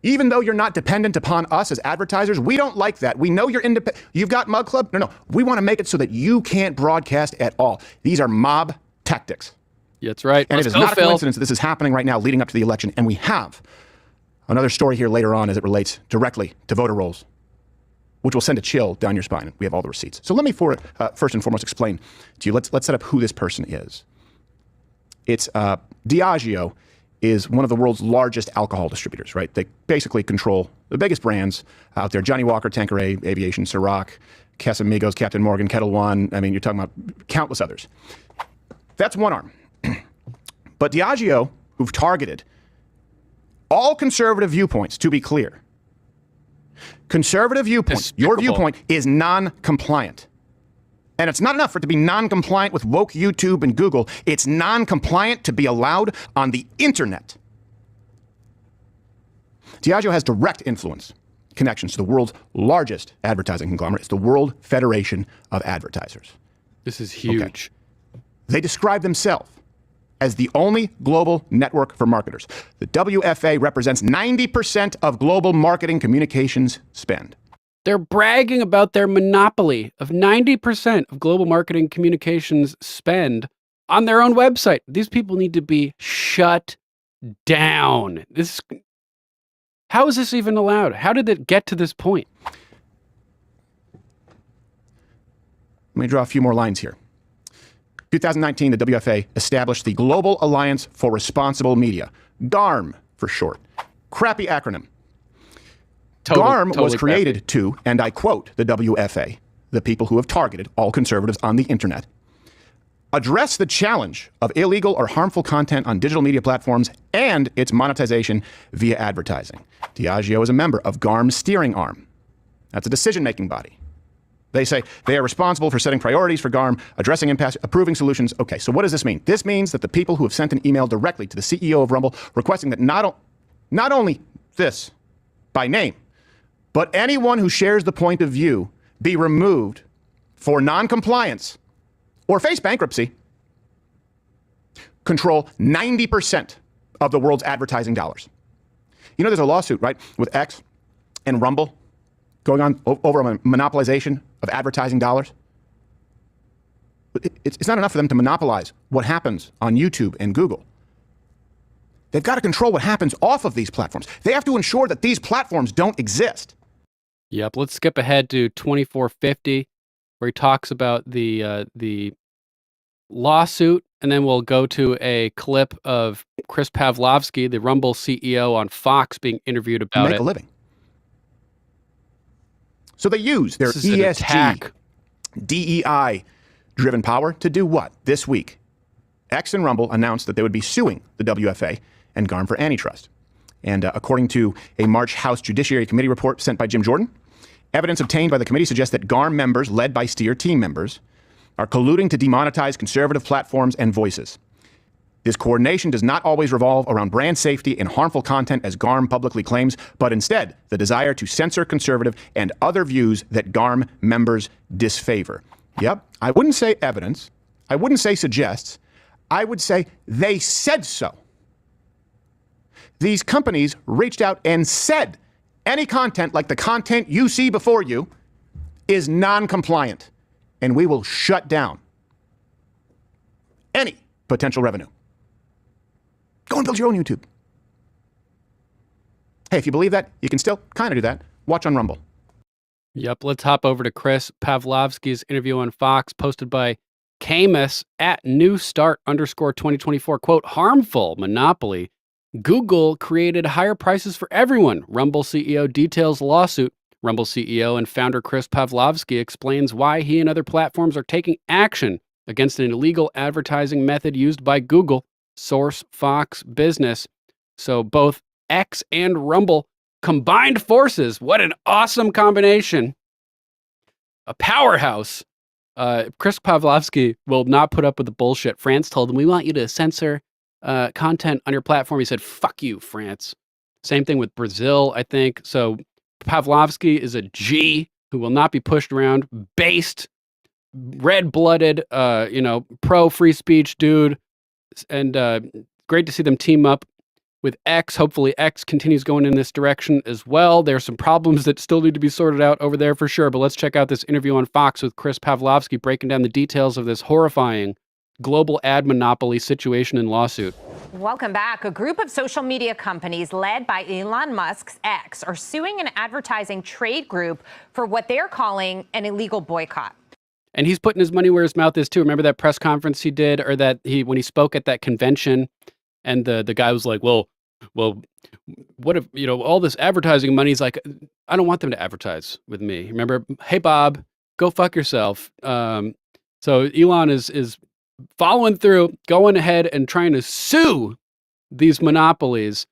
Even though you're not dependent upon us as advertisers, we don't like that. We know you're independent. You've got Mug Club? No. We want to make it so that you can't broadcast at all. These are mob tactics. Yeah, that's right. And it is not a coincidence that this is happening right now leading up to the election. And we have another story here later on as it relates directly to voter rolls, which will send a chill down your spine. We have all the receipts. So let me first and foremost explain to you. Let's set up who this person is. It's Diageo is one of the world's largest alcohol distributors, right? They basically control the biggest brands out there. Johnny Walker, Tanqueray, Aviation, Ciroc, Casamigos, Captain Morgan, Kettle One. I mean, you're talking about countless others. That's one arm. But Diageo, who've targeted all conservative viewpoints, to be clear. Conservative viewpoints, your viewpoint is non-compliant. And it's not enough for it to be non-compliant with woke YouTube and Google. It's non-compliant to be allowed on the internet. Diageo has direct influence, connections to the world's largest advertising conglomerate. It's the World Federation of Advertisers. This is huge. Okay. They describe themselves as the only global network for marketers. The WFA represents 90% of global marketing communications spend. They're bragging about their monopoly of 90% of global marketing communications spend on their own website. These people need to be shut down. How is this even allowed? How did it get to this point? Let me draw a few more lines here. 2019, the WFA established the Global Alliance for Responsible Media, GARM for short. Crappy acronym. GARM was created to, and I quote the WFA, the people who have targeted all conservatives on the internet, address the challenge of illegal or harmful content on digital media platforms and its monetization via advertising. Diageo is a member of GARM's steering arm. That's a decision-making body. They say they are responsible for setting priorities for GARM, addressing impasse, approving solutions. Okay, so what does this mean? This means that the people who have sent an email directly to the CEO of Rumble requesting that not only this by name, but anyone who shares the point of view be removed for non-compliance or face bankruptcy, control 90% of the world's advertising dollars. You know, there's a lawsuit, right, with X and Rumble going on over a monopolization of advertising dollars. It's not enough for them to monopolize what happens on YouTube and Google. They've got to control what happens off of these platforms. They have to ensure that these platforms don't exist. Yep. Let's skip ahead to 2450, where he talks about the lawsuit, and then we'll go to a clip of Chris Pavlovsky, the Rumble CEO, on Fox being interviewed about make a living. So they use their ESG, DEI-driven power to do what this week? X and Rumble announced that they would be suing the WFA and GARM for antitrust. And according to a March House Judiciary Committee report sent by Jim Jordan, evidence obtained by the committee suggests that GARM members, led by Steer team members, are colluding to demonetize conservative platforms and voices. This coordination does not always revolve around brand safety and harmful content, as GARM publicly claims, but instead the desire to censor conservative and other views that GARM members disfavor. Yep, I wouldn't say evidence. I wouldn't say suggests. I would say they said so. These companies reached out and said any content like the content you see before you is non-compliant, and we will shut down any potential revenue. Go and build your own YouTube. Hey, if you believe that, you can still kind of do that. Watch on Rumble. Yep, let's hop over to Chris Pavlovski's interview on Fox, posted by Camus at newstart_2024. Quote, harmful monopoly. Google created higher prices for everyone. Rumble CEO details lawsuit. Rumble CEO and founder Chris Pavlovski explains why he and other platforms are taking action against an illegal advertising method used by Google. Source Fox Business. So both X and Rumble combined forces. What an awesome combination. A powerhouse. Chris Pavlovski will not put up with the bullshit. France told him, we want you to censor content on your platform. He said, fuck you, France. Same thing with Brazil, I think. So Pavlovski is a G who will not be pushed around. Based, red-blooded, pro-free speech dude. And great to see them team up with X. Hopefully X continues going in this direction as well. There are some problems that still need to be sorted out over there for sure. But let's check out this interview on Fox with Chris Pavlovski breaking down the details of this horrifying global ad monopoly situation and lawsuit. Welcome back. A group of social media companies led by Elon Musk's X are suing an advertising trade group for what they're calling an illegal boycott. And he's putting his money where his mouth is too. Remember that press conference he did, or that when he spoke at that convention, and the guy was like, well, what if, all this advertising money? He's like, I don't want them to advertise with me. Remember, hey, Bob, go fuck yourself. So Elon is following through, going ahead and trying to sue these monopolies.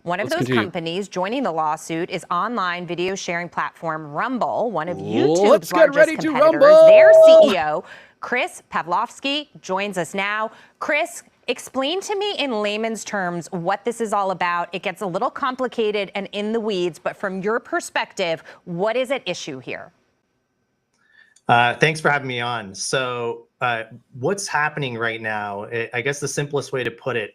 One of those companies joining the lawsuit is online video sharing platform Rumble, one of YouTube's largest competitors. Their CEO, Chris Pavlovski, joins us now. Chris, explain to me in layman's terms what this is all about. It gets a little complicated and in the weeds, but from your perspective, what is at issue here? Thanks for having me on. So what's happening right now, I guess the simplest way to put it,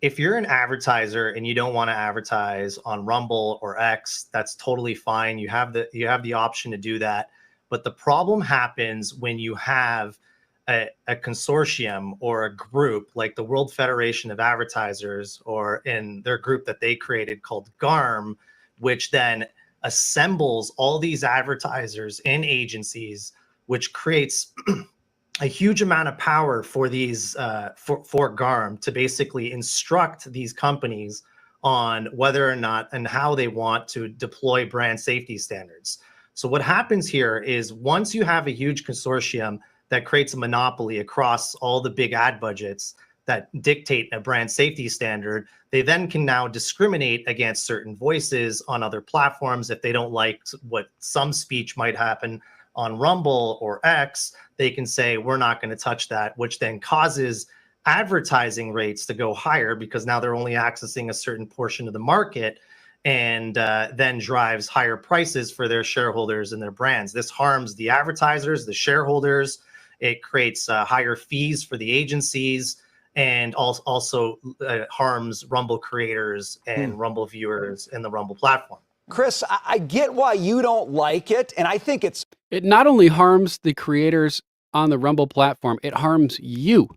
if you're an advertiser and you don't want to advertise on Rumble or X, that's totally fine. You have the option to do that. But the problem happens when you have a consortium or a group like the World Federation of Advertisers, or in their group that they created called GARM, which then assembles all these advertisers and agencies, which creates a huge amount of power for these for GARM to basically instruct these companies on whether or not and how they want to deploy brand safety standards. So what happens here is once you have a huge consortium that creates a monopoly across all the big ad budgets that dictate a brand safety standard, they then can now discriminate against certain voices on other platforms. If they don't like what some speech might happen on Rumble or X, they can say, we're not going to touch that, which then causes advertising rates to go higher because now they're only accessing a certain portion of the market, and then drives higher prices for their shareholders and their brands. This harms the advertisers, the shareholders. It creates higher fees for the agencies, and also harms Rumble creators and Rumble viewers and the Rumble platform. Chris, I get why you don't like it, and I think it not only harms the creators on the Rumble platform, it harms you.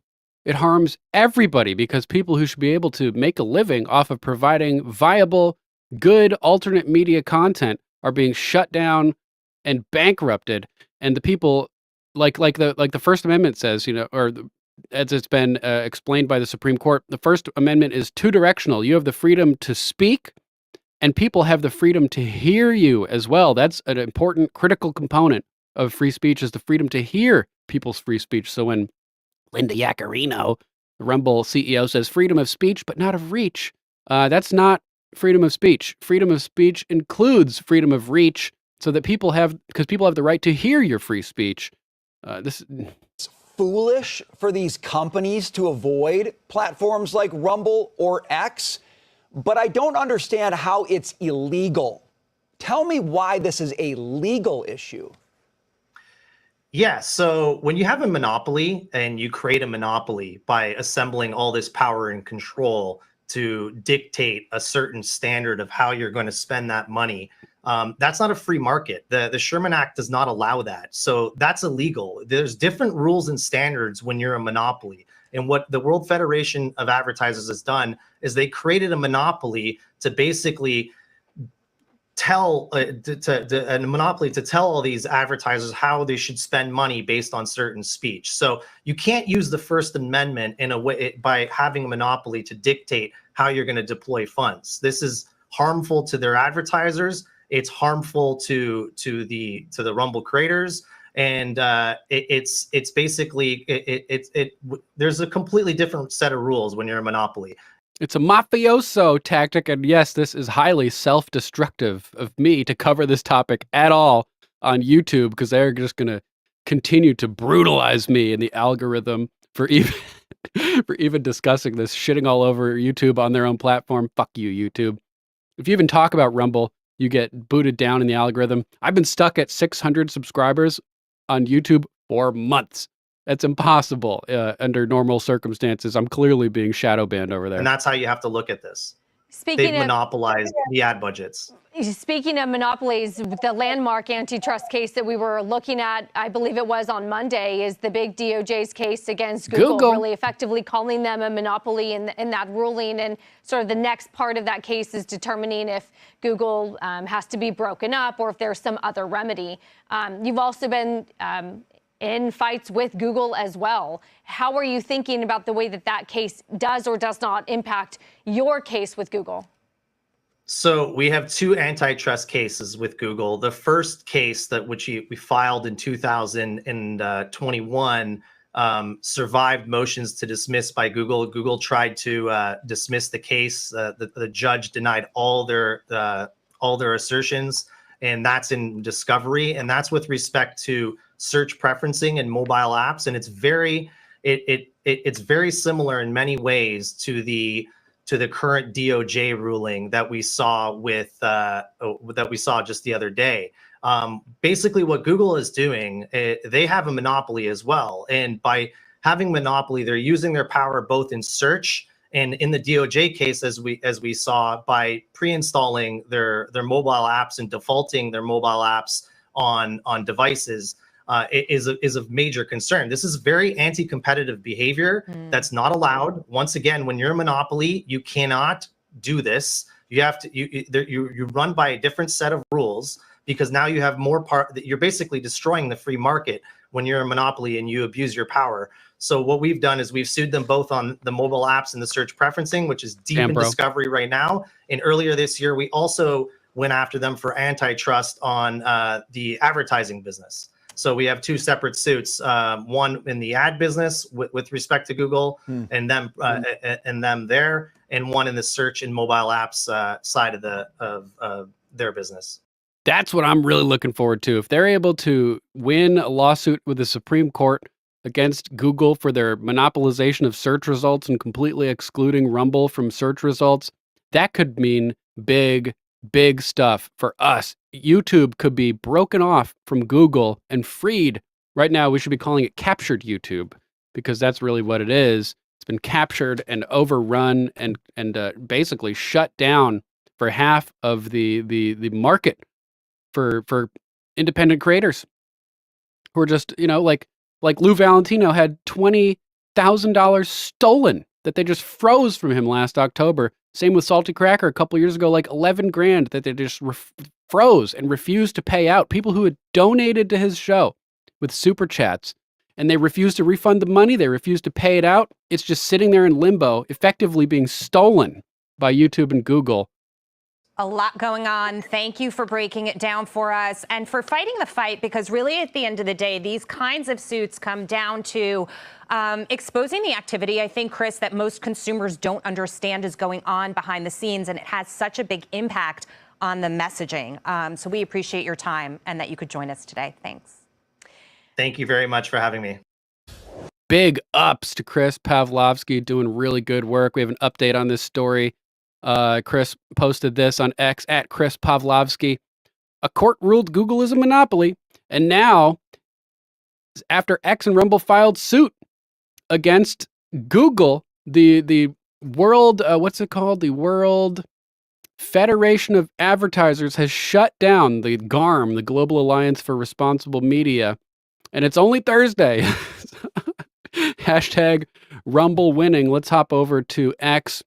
It harms everybody, because people who should be able to make a living off of providing viable, good alternate media content are being shut down and bankrupted. And the people, like the First Amendment says, as it's been explained by the Supreme Court, the First Amendment is two-directional. You have the freedom to speak, and people have the freedom to hear you as well. That's an important, critical component of free speech, is the freedom to hear people's free speech. So when Linda Yaccarino The Rumble CEO says freedom of speech, but not of reach. That's not freedom of speech. Freedom of speech includes freedom of reach, so that people have the right to hear your free speech. This It's foolish for these companies to avoid platforms like Rumble or X, but I don't understand how it's illegal. Tell me why this is a legal issue. Yeah, so when you have a monopoly and you create a monopoly by assembling all this power and control to dictate a certain standard of how you're going to spend that money, that's not a free market. The Sherman Act does not allow that. So that's illegal. There's different rules and standards when you're a monopoly. And what the World Federation of Advertisers has done is they created a monopoly to basically tell a monopoly to tell all these advertisers how they should spend money based on certain speech. So you can't use the First Amendment in a way by having a monopoly to dictate how you're going to deploy funds. This is harmful to their advertisers. It's harmful to the Rumble creators, and it's basically there's a completely different set of rules when you're a monopoly. It's a mafioso tactic, and yes, this is highly self-destructive of me to cover this topic at all on YouTube, because they're just going to continue to brutalize me in the algorithm for even discussing this, shitting all over YouTube on their own platform. Fuck you, YouTube. If you even talk about Rumble, you get booted down in the algorithm. I've been stuck at 600 subscribers on YouTube for months. That's impossible under normal circumstances. I'm clearly being shadow banned over there. And that's how you have to look at this. Speaking They've monopolized the ad budgets. Speaking of monopolies, the landmark antitrust case that we were looking at, I believe it was on Monday, is the big DOJ's case against Google. Really effectively calling them a monopoly in that ruling. And sort of the next part of that case is determining if Google has to be broken up or if there's some other remedy. You've also been in fights with Google as well. How are you thinking about the way that case does or does not impact your case with Google? So we have two antitrust cases with Google. The first case which we filed in 2021 survived motions to dismiss by Google. Google tried to dismiss the case. The judge denied all their assertions, and that's in discovery. And that's with respect to search preferencing and mobile apps, and it's very similar in many ways to the current DOJ ruling that we saw just the other day. Basically, what Google is doing, they have a monopoly as well, and by having monopoly, they're using their power both in search and in the DOJ case, as we saw, by pre-installing their mobile apps and defaulting their mobile apps on devices. Is of major concern. This is very anti-competitive behavior that's not allowed. Once again, when you're a monopoly, you cannot do this. You have to you run by a different set of rules, because now you have more you're basically destroying the free market when you're a monopoly and you abuse your power. So what we've done is we've sued them both on the mobile apps and the search preferencing, which is deep in discovery right now. And earlier this year, we also went after them for antitrust on the advertising business. So we have two separate suits, one in the ad business with respect to Google and them there, and one in the search and mobile apps side of their business. That's what I'm really looking forward to. If they're able to win a lawsuit with the Supreme Court against Google for their monopolization of search results and completely excluding Rumble from search results, that could mean big stuff for us. YouTube could be broken off from Google and freed. Right now, we should be calling it captured YouTube, because that's really what it is. It's been captured and overrun and basically shut down for half of the market for independent creators who are just, like Lou Valentino had $20,000 stolen that they just froze from him last October. Same with Salty Cracker a couple years ago, like 11 grand that they just froze and refused to pay out. People who had donated to his show with super chats, and they refused to refund the money. They refused to pay it out. It's just sitting there in limbo, effectively being stolen by YouTube and Google. A lot going on. Thank you for breaking it down for us and for fighting the fight, because really at the end of the day, these kinds of suits come down to exposing the activity, I think, Chris, that most consumers don't understand is going on behind the scenes, and it has such a big impact on the messaging. So we appreciate your time and that you could join us today. Thanks. Thank you very much for having me. Big ups to Chris Pavlovsky, doing really good work. We have an update on this story. Chris posted this on X at Chris Pavlovsky. A court ruled Google is a monopoly, and now, after X and Rumble filed suit against Google, the world, what's it called? The World Federation of Advertisers has shut down the GARM, the Global Alliance for Responsible Media, and it's only Thursday. Hashtag Rumble winning. Let's hop over to X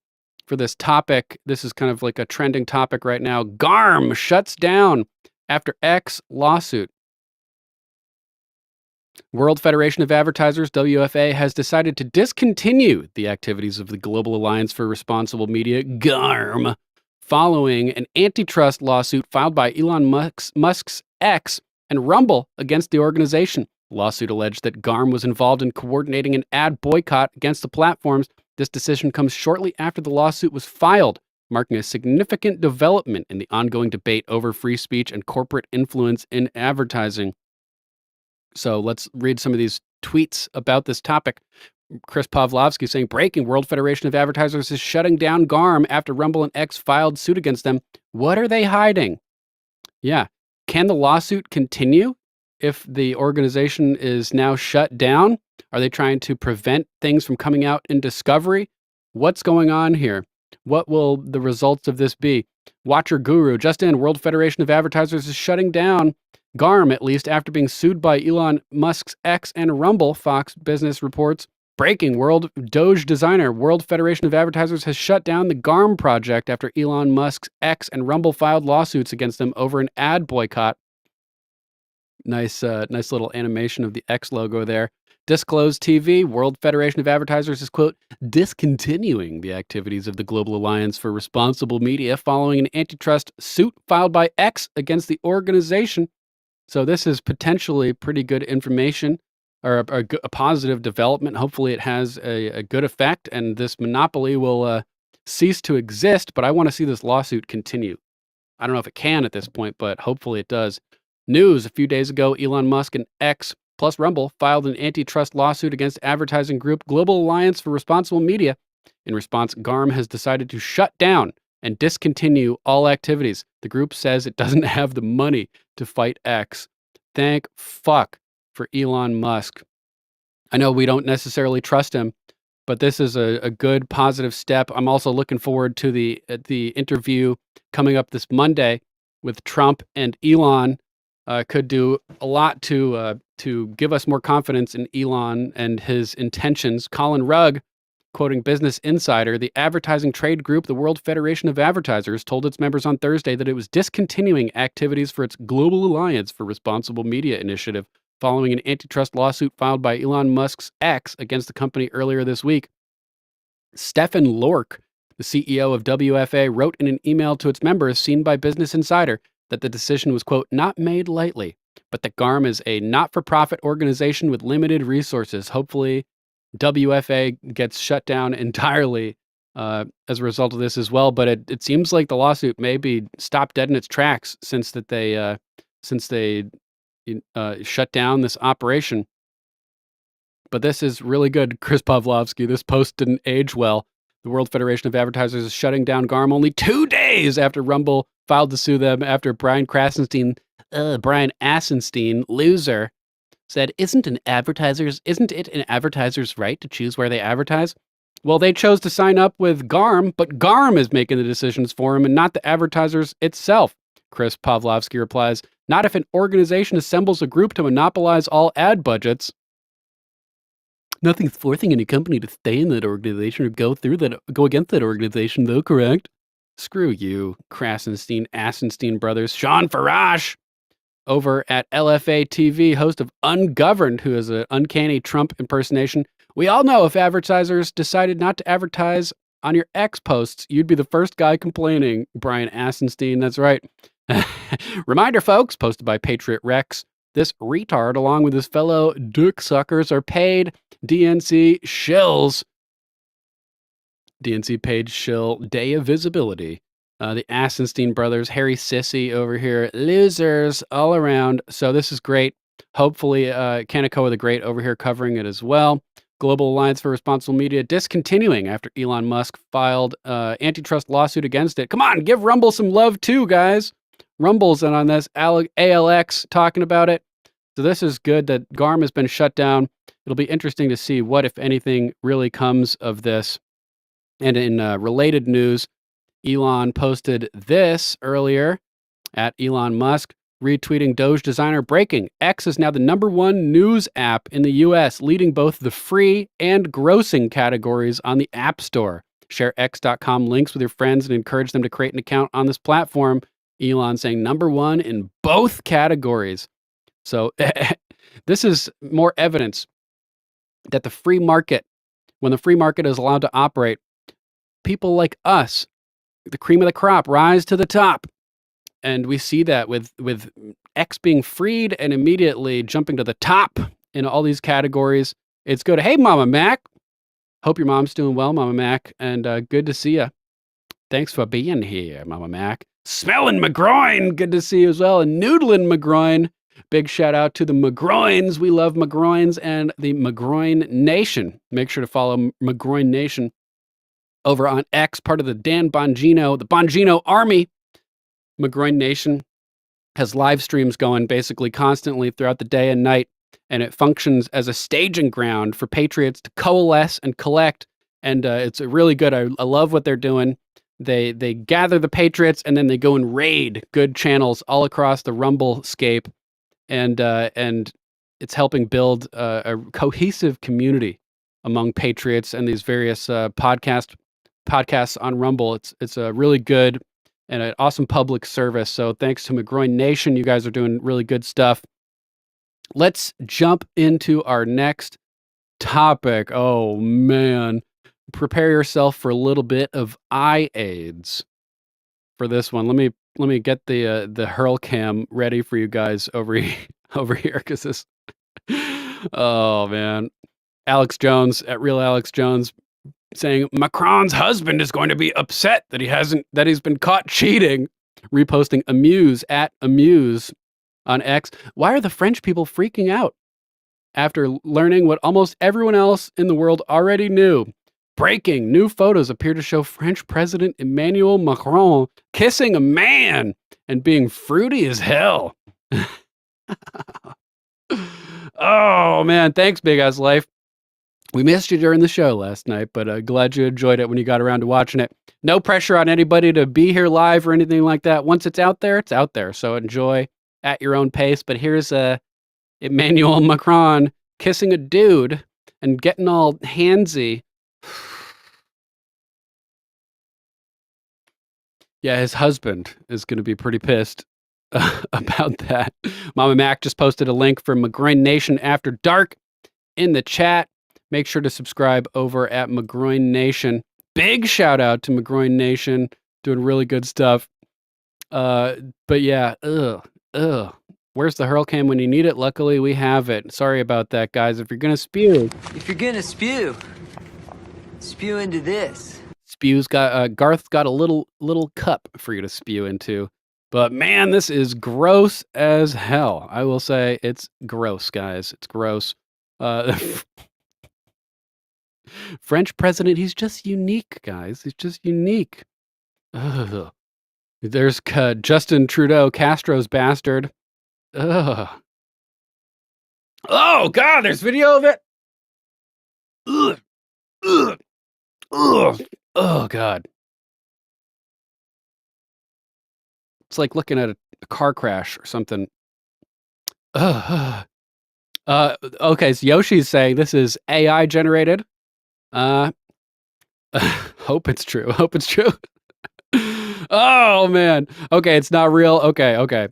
for this topic. This is kind of like a trending topic right now. GARM shuts down after X lawsuit. World Federation of Advertisers, WFA, has decided to discontinue the activities of the Global Alliance for Responsible Media, GARM, following an antitrust lawsuit filed by Elon Musk's X and Rumble against the organization. The lawsuit alleged that GARM was involved in coordinating an ad boycott against the platforms. This decision comes shortly after the lawsuit was filed, marking a significant development in the ongoing debate over free speech and corporate influence in advertising. So let's read some of these tweets about this topic. Chris Pavlovsky saying, breaking, World Federation of Advertisers is shutting down GARM after Rumble and X filed suit against them. What are they hiding? Yeah. Can the lawsuit continue if the organization is now shut down? Are they trying to prevent things from coming out in discovery? What's going on here? What will the results of this be? Watcher Guru, just in, World Federation of Advertisers is shutting down GARM, at least after being sued by Elon Musk's X and Rumble, Fox Business reports. Breaking, World Doge designer, World Federation of Advertisers has shut down the GARM project after Elon Musk's X and Rumble filed lawsuits against them over an ad boycott. Nice little animation of the X logo there. Disclose TV, World Federation of Advertisers is, quote, discontinuing the activities of the Global Alliance for Responsible Media following an antitrust suit filed by X against the organization. So this is potentially pretty good information, or a positive development. Hopefully it has a good effect and this monopoly will cease to exist, but I want to see this lawsuit continue. I don't know if it can at this point, but hopefully it does. News, a few days ago, Elon Musk and X plus Rumble filed an antitrust lawsuit against advertising group Global Alliance for Responsible Media. In response, GARM has decided to shut down and discontinue all activities. The group says it doesn't have the money to fight X. Thank fuck for Elon Musk. I know we don't necessarily trust him, but this is a good positive step. I'm also looking forward to the interview coming up this Monday with Trump and Elon. Could do a lot to give us more confidence in Elon and his intentions. Colin Rugg, quoting Business Insider, the advertising trade group, the World Federation of Advertisers, told its members on Thursday that it was discontinuing activities for its Global Alliance for Responsible Media initiative following an antitrust lawsuit filed by Elon Musk's X against the company earlier this week. Stefan Lork, the CEO of WFA, wrote in an email to its members seen by Business Insider that the decision was, quote, not made lightly, but that GARM is a not-for-profit organization with limited resources. Hopefully, WFA gets shut down entirely as a result of this as well. But it seems like the lawsuit may be stopped dead in its tracks since they shut down this operation. But this is really good, Chris Pavlovsky. This post didn't age well. The World Federation of Advertisers is shutting down GARM only 2 days after Rumble filed to sue them after Brian Assenstein, loser, said, isn't it an advertiser's right to choose where they advertise? Well, they chose to sign up with GARM, but GARM is making the decisions for them and not the advertisers itself. Chris Pavlovsky replies, not if an organization assembles a group to monopolize all ad budgets. Nothing's forcing any company to stay in that organization or go against that organization, though, correct? Screw you, Assenstein brothers. Sean Farash, over at LFA TV, host of Ungoverned, who is an uncanny Trump impersonation. We all know if advertisers decided not to advertise on your X posts, you'd be the first guy complaining, Brian Assenstein. That's right. Reminder, folks, posted by Patriot Rex. This retard, along with his fellow dick suckers, are paid DNC shills. DNC paid shill day of visibility. The Assenstein brothers, Harry Sissy over here, losers all around. So this is great. Hopefully, Kanekoa the Great over here covering it as well. Global Alliance for Responsible Media discontinuing after Elon Musk filed antitrust lawsuit against it. Come on, give Rumble some love too, guys. Rumble's in on this. ALX talking about it. So this is good that GARM has been shut down. It'll be interesting to see what, if anything, really comes of this. And in related news, Elon posted this earlier at Elon Musk, retweeting Doge designer breaking. X is now the #1 news app in the US, leading both the free and grossing categories on the App Store. Share X.com links with your friends and encourage them to create an account on this platform. Elon saying #1 in both categories. So this is more evidence that the free market, when the free market is allowed to operate, people like us, the cream of the crop, rise to the top. And we see that with X being freed and immediately jumping to the top in all these categories. It's good. Hey, Mama Mac. Hope your mom's doing well, Mama Mac. And good to see you. Thanks for being here, Mama Mac. Smelling McGroin. Good to see you as well. And Noodlin' McGroin. Big shout out to the McGroins. We love McGroins and the McGroin Nation. Make sure to follow McGroin Nation over on X, part of the Dan Bongino, the Bongino Army. McGroin Nation has live streams going basically constantly throughout the day and night, and it functions as a staging ground for patriots to coalesce and collect, and it's really good. I love what they're doing. They gather the patriots, and then they go and raid good channels all across the Rumble-scape, and it's helping build a cohesive community among patriots and these various podcasts on Rumble. It's a really good and an awesome public service. So thanks to McGroin Nation. You guys are doing really good stuff. Let's jump into our next topic. Oh, man. Prepare yourself for a little bit of eye aids for this one. Let me get the hurl cam ready for you guys over here, because this... Oh, man. Alex Jones, at Real Alex Jones, saying Macron's husband is going to be upset that he's been caught cheating. Reposting Amuse at Amuse on X. Why are the French people freaking out after learning what almost everyone else in the world already knew? Breaking. New photos appear to show French President Emmanuel Macron kissing a man and being fruity as hell. Oh, man. Thanks, Big Ass Life. We missed you during the show last night, but glad you enjoyed it when you got around to watching it. No pressure on anybody to be here live or anything like that. Once it's out there, it's out there. So enjoy at your own pace. But here's Emmanuel Macron kissing a dude and getting all handsy. Yeah, his husband is going to be pretty pissed about that. Mama Mac just posted a link for McGroin Nation After Dark in the chat. Make sure to subscribe over at McGroin Nation. Big shout out to McGroin Nation, doing really good stuff. But yeah, where's the hurl cam when you need it? Luckily, we have it. Sorry about that, guys. If you're gonna spew, spew into this. Spew's got Garth's got a little cup for you to spew into. But man, this is gross as hell. I will say it's gross, guys. It's gross. French president, he's just unique, guys. He's just unique. Ugh. There's Justin Trudeau, Castro's bastard. Ugh. Oh, God, there's video of it. Ugh. Ugh. Ugh. Oh, God. It's like looking at a car crash or something. Ugh. Okay, so Yoshi's saying this is AI generated. Hope it's true. Hope it's true. Oh, man. Okay, it's not real. Okay.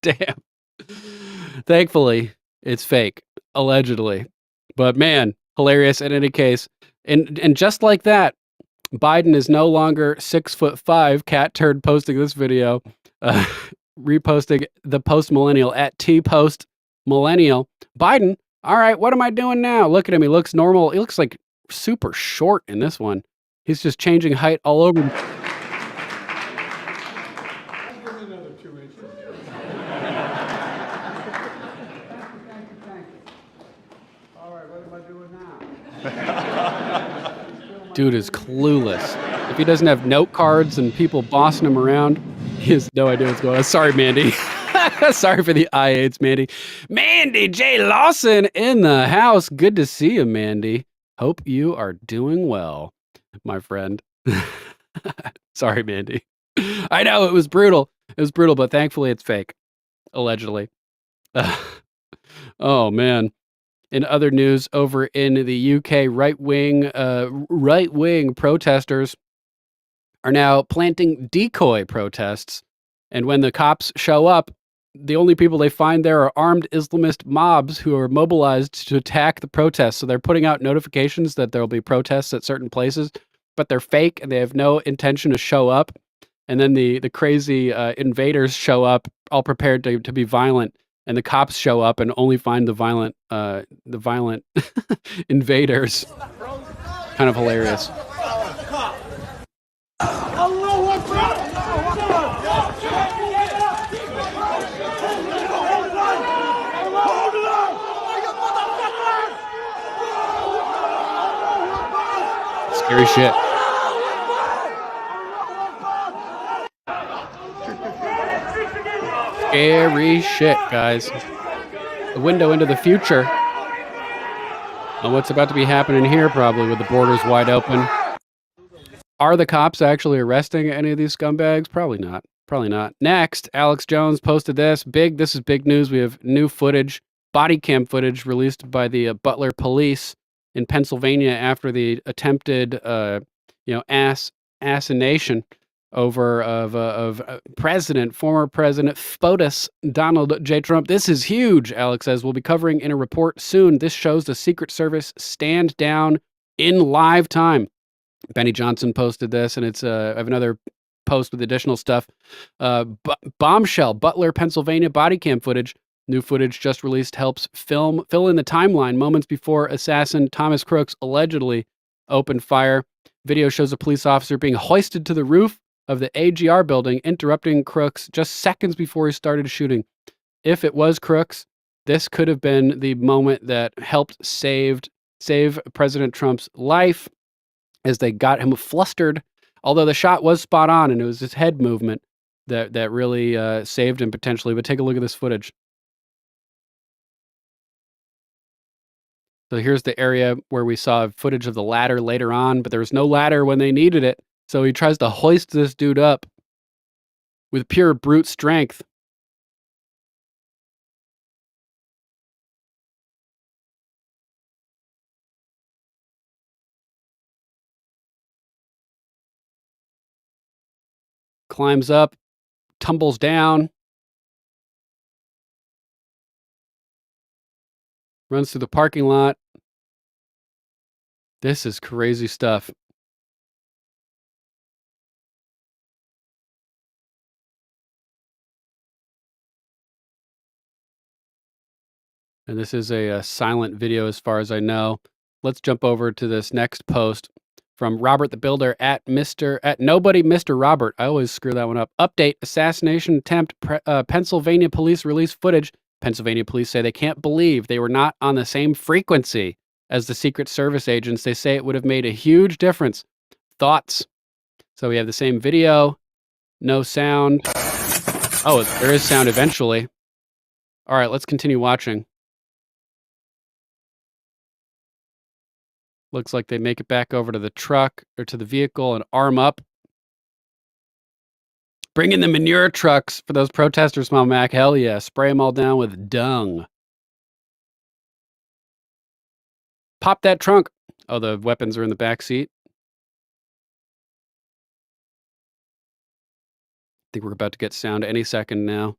Damn. Thankfully, it's fake, allegedly. But man, hilarious. In any case, And just like that, Biden is no longer 6'5" cat turd posting this video, reposting the post millennial at T-post millennial. Biden, all right, what am I doing now? Look at him. He looks normal. He looks like super short in this one. He's just changing height all over. Dude is clueless. If he doesn't have note cards and people bossing him around, he has no idea what's going on. Sorry, Mandy. Sorry for the eye aids, Mandy. Mandy J. Lawson in the house. Good to see you, Mandy. Hope you are doing well, my friend. Sorry, Mandy. I know it was brutal. It was brutal, but thankfully it's fake. Allegedly. Oh, man. In other news, over in the UK, right-wing protesters are now planting decoy protests. And when the cops show up, the only people they find there are armed Islamist mobs who are mobilized to attack the protests. So they're putting out notifications that there will be protests at certain places, but they're fake and they have no intention to show up. And then the crazy invaders show up, all prepared to be violent. And the cops show up and only find the violent invaders. Kind of hilarious. Scary shit. Scary shit, guys. The window into the future. And what's about to be happening here, probably, with the borders wide open. Are the cops actually arresting any of these scumbags? Probably not. Probably not. Next, Alex Jones posted this. This is big news. We have new footage, body cam footage released by the Butler police in Pennsylvania after the attempted, assassination of former President POTUS Donald J. Trump. This is huge, Alex says. We'll be covering in a report soon. This shows the Secret Service stand down in live time. Benny Johnson posted this, and it's I have another post with additional stuff. Bombshell, Butler, Pennsylvania body cam footage. New footage just released helps fill in the timeline moments before assassin Thomas Crooks allegedly opened fire. Video shows a police officer being hoisted to the roof of the AGR building, interrupting Crooks just seconds before he started shooting. If it was Crooks, this could have been the moment that helped save President Trump's life, as they got him flustered. Although the shot was spot on, and it was his head movement that really saved him potentially. But take a look at this footage. So here's the area where we saw footage of the ladder later on, but there was no ladder when they needed it. So he tries to hoist this dude up with pure brute strength. Climbs up, tumbles down, runs through the parking lot. This is crazy stuff. And this is a silent video as far as I know. Let's jump over to this next post from Robert the Builder at Nobody Mr. Robert. I always screw that one up. Update, assassination attempt, Pennsylvania police release footage. Pennsylvania police say they can't believe they were not on the same frequency as the Secret Service agents. They say it would have made a huge difference. Thoughts? So we have the same video, no sound. Oh, there is sound eventually. All right, let's continue watching. Looks like they make it back over to the truck or to the vehicle and arm up. Bring in the manure trucks for those protesters, Mom Mac. Hell yeah. Spray them all down with dung. Pop that trunk. Oh, the weapons are in the back seat. I think we're about to get sound any second now.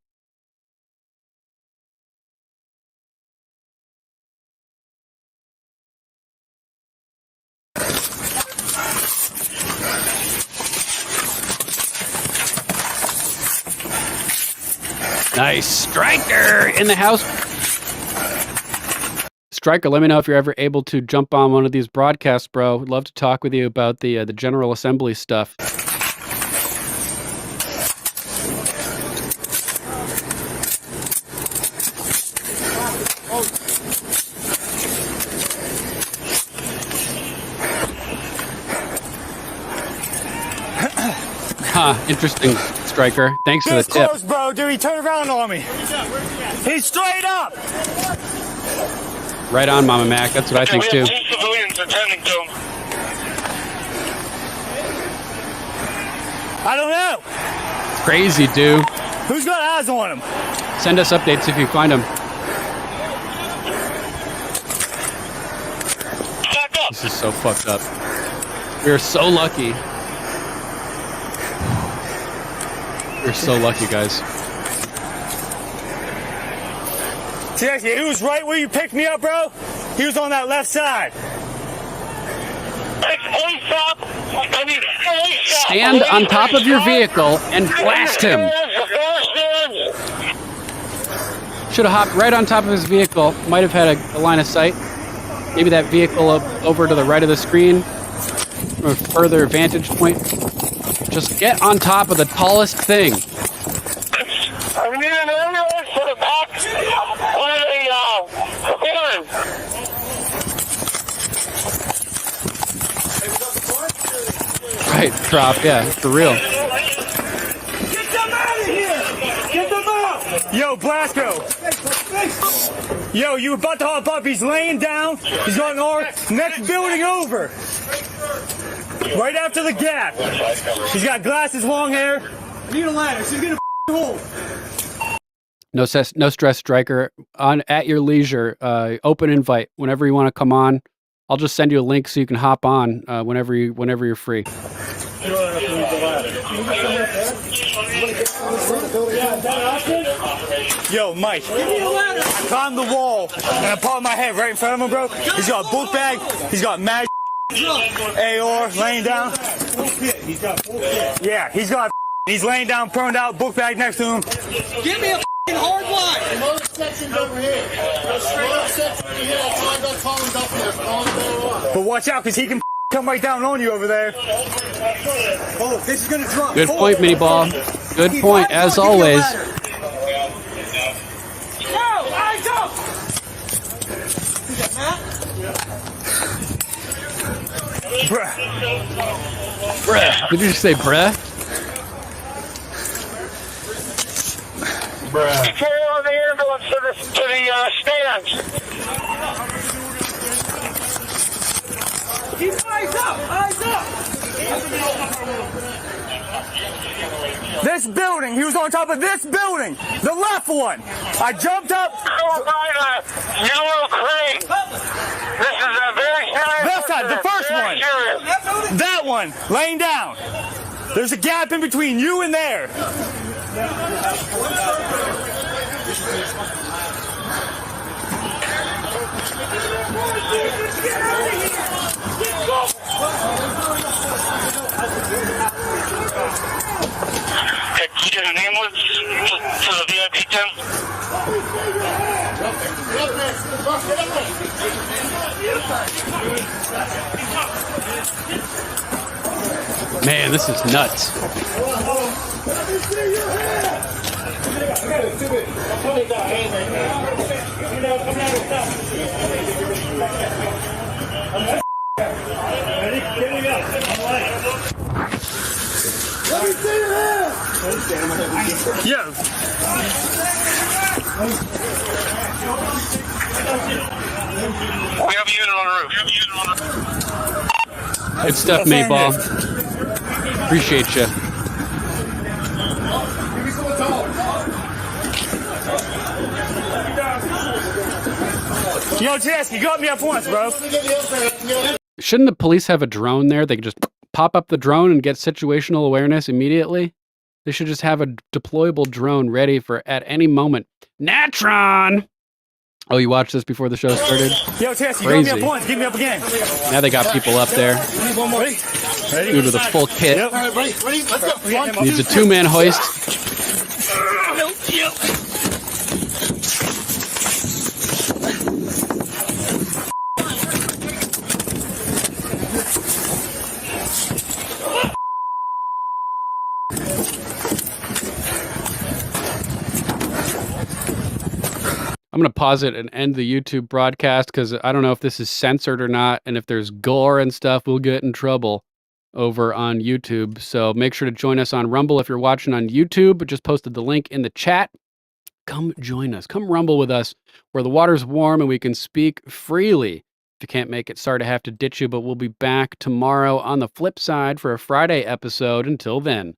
Nice. Striker in the house. Striker, let me know if you're ever able to jump on one of these broadcasts, bro. We'd love to talk with you about the General Assembly stuff. Interesting, Striker. Thanks for the tip. Close, bro. Dude, he turned around on me. He's straight up. Right on, Mama Mac. That's what I think too. 2 civilians attending to him. I don't know. Crazy, dude. Who's got eyes on him? Send us updates if you find him. This is so fucked up. We're so lucky. We're so lucky, guys. Seriously, he was right where you picked me up, bro. He was on that left side. Stand on top of your vehicle and blast him. Should have hopped right on top of his vehicle. Might have had a line of sight. Maybe that vehicle over to the right of the screen from a further vantage point. Just get on top of the tallest thing. I need an ambulance for the back Right, drop, yeah, for real. Get them out of here! Get them out! Yo, Blasco! Yo, you about to hop up. He's laying down. He's got an arm. Next building over. Right after the gap. He's got glasses, long hair. I need a ladder. She's gonna hole. No stress, Striker. At your leisure, open invite whenever you want to come on. I'll just send you a link so you can hop on whenever you're free. Yo, Mike, I climbed the wall and I popped my head right in front of him, bro. He's got a book bag. He's got mag AR laying down. Yeah, he's laying down, prone out, book bag next to him. Give me a hard line. Most sections over here. Straight up section over here. That's why I got Colin up here. But watch out, because he can come right down on you over there. Oh, this is going to drop. Good point, Mini Ball. Good point, as always. Eyes up! Bruh. Bruh. Did you just say bruh? Bruh. Follow the ambulance to the stands. Keep eyes up! Eyes up! This building, he was on top of this building, the left one. I jumped up. Yellow crane. This is a very serious. Left side, the first one. That one, laying down. There's a gap in between you and there. Can you get an ambulance to the VIP tent? Man, this is nuts. Let me see your hands! Yeah. We have a unit on the roof. Good stuff, Mini Ball. Appreciate you. Yo, Jess, you got me up once, bro. Shouldn't the police have a drone there? They could just pop up the drone and get situational awareness immediately. They should just have a deployable drone ready for at any moment. Natron! Oh, you watched this before the show started? Yo, Jess, you got me up once. Get me up again. Now they got people up there. Due to the full kit. Yep. Needs a two-man hoist. I'm going to pause it and end the YouTube broadcast because I don't know if this is censored or not. And if there's gore and stuff, we'll get in trouble over on YouTube. So make sure to join us on Rumble if you're watching on YouTube. I just posted the link in the chat. Come join us. Come rumble with us where the water's warm and we can speak freely. If you can't make it, sorry to have to ditch you, but we'll be back tomorrow on the flip side for a Friday episode. Until then,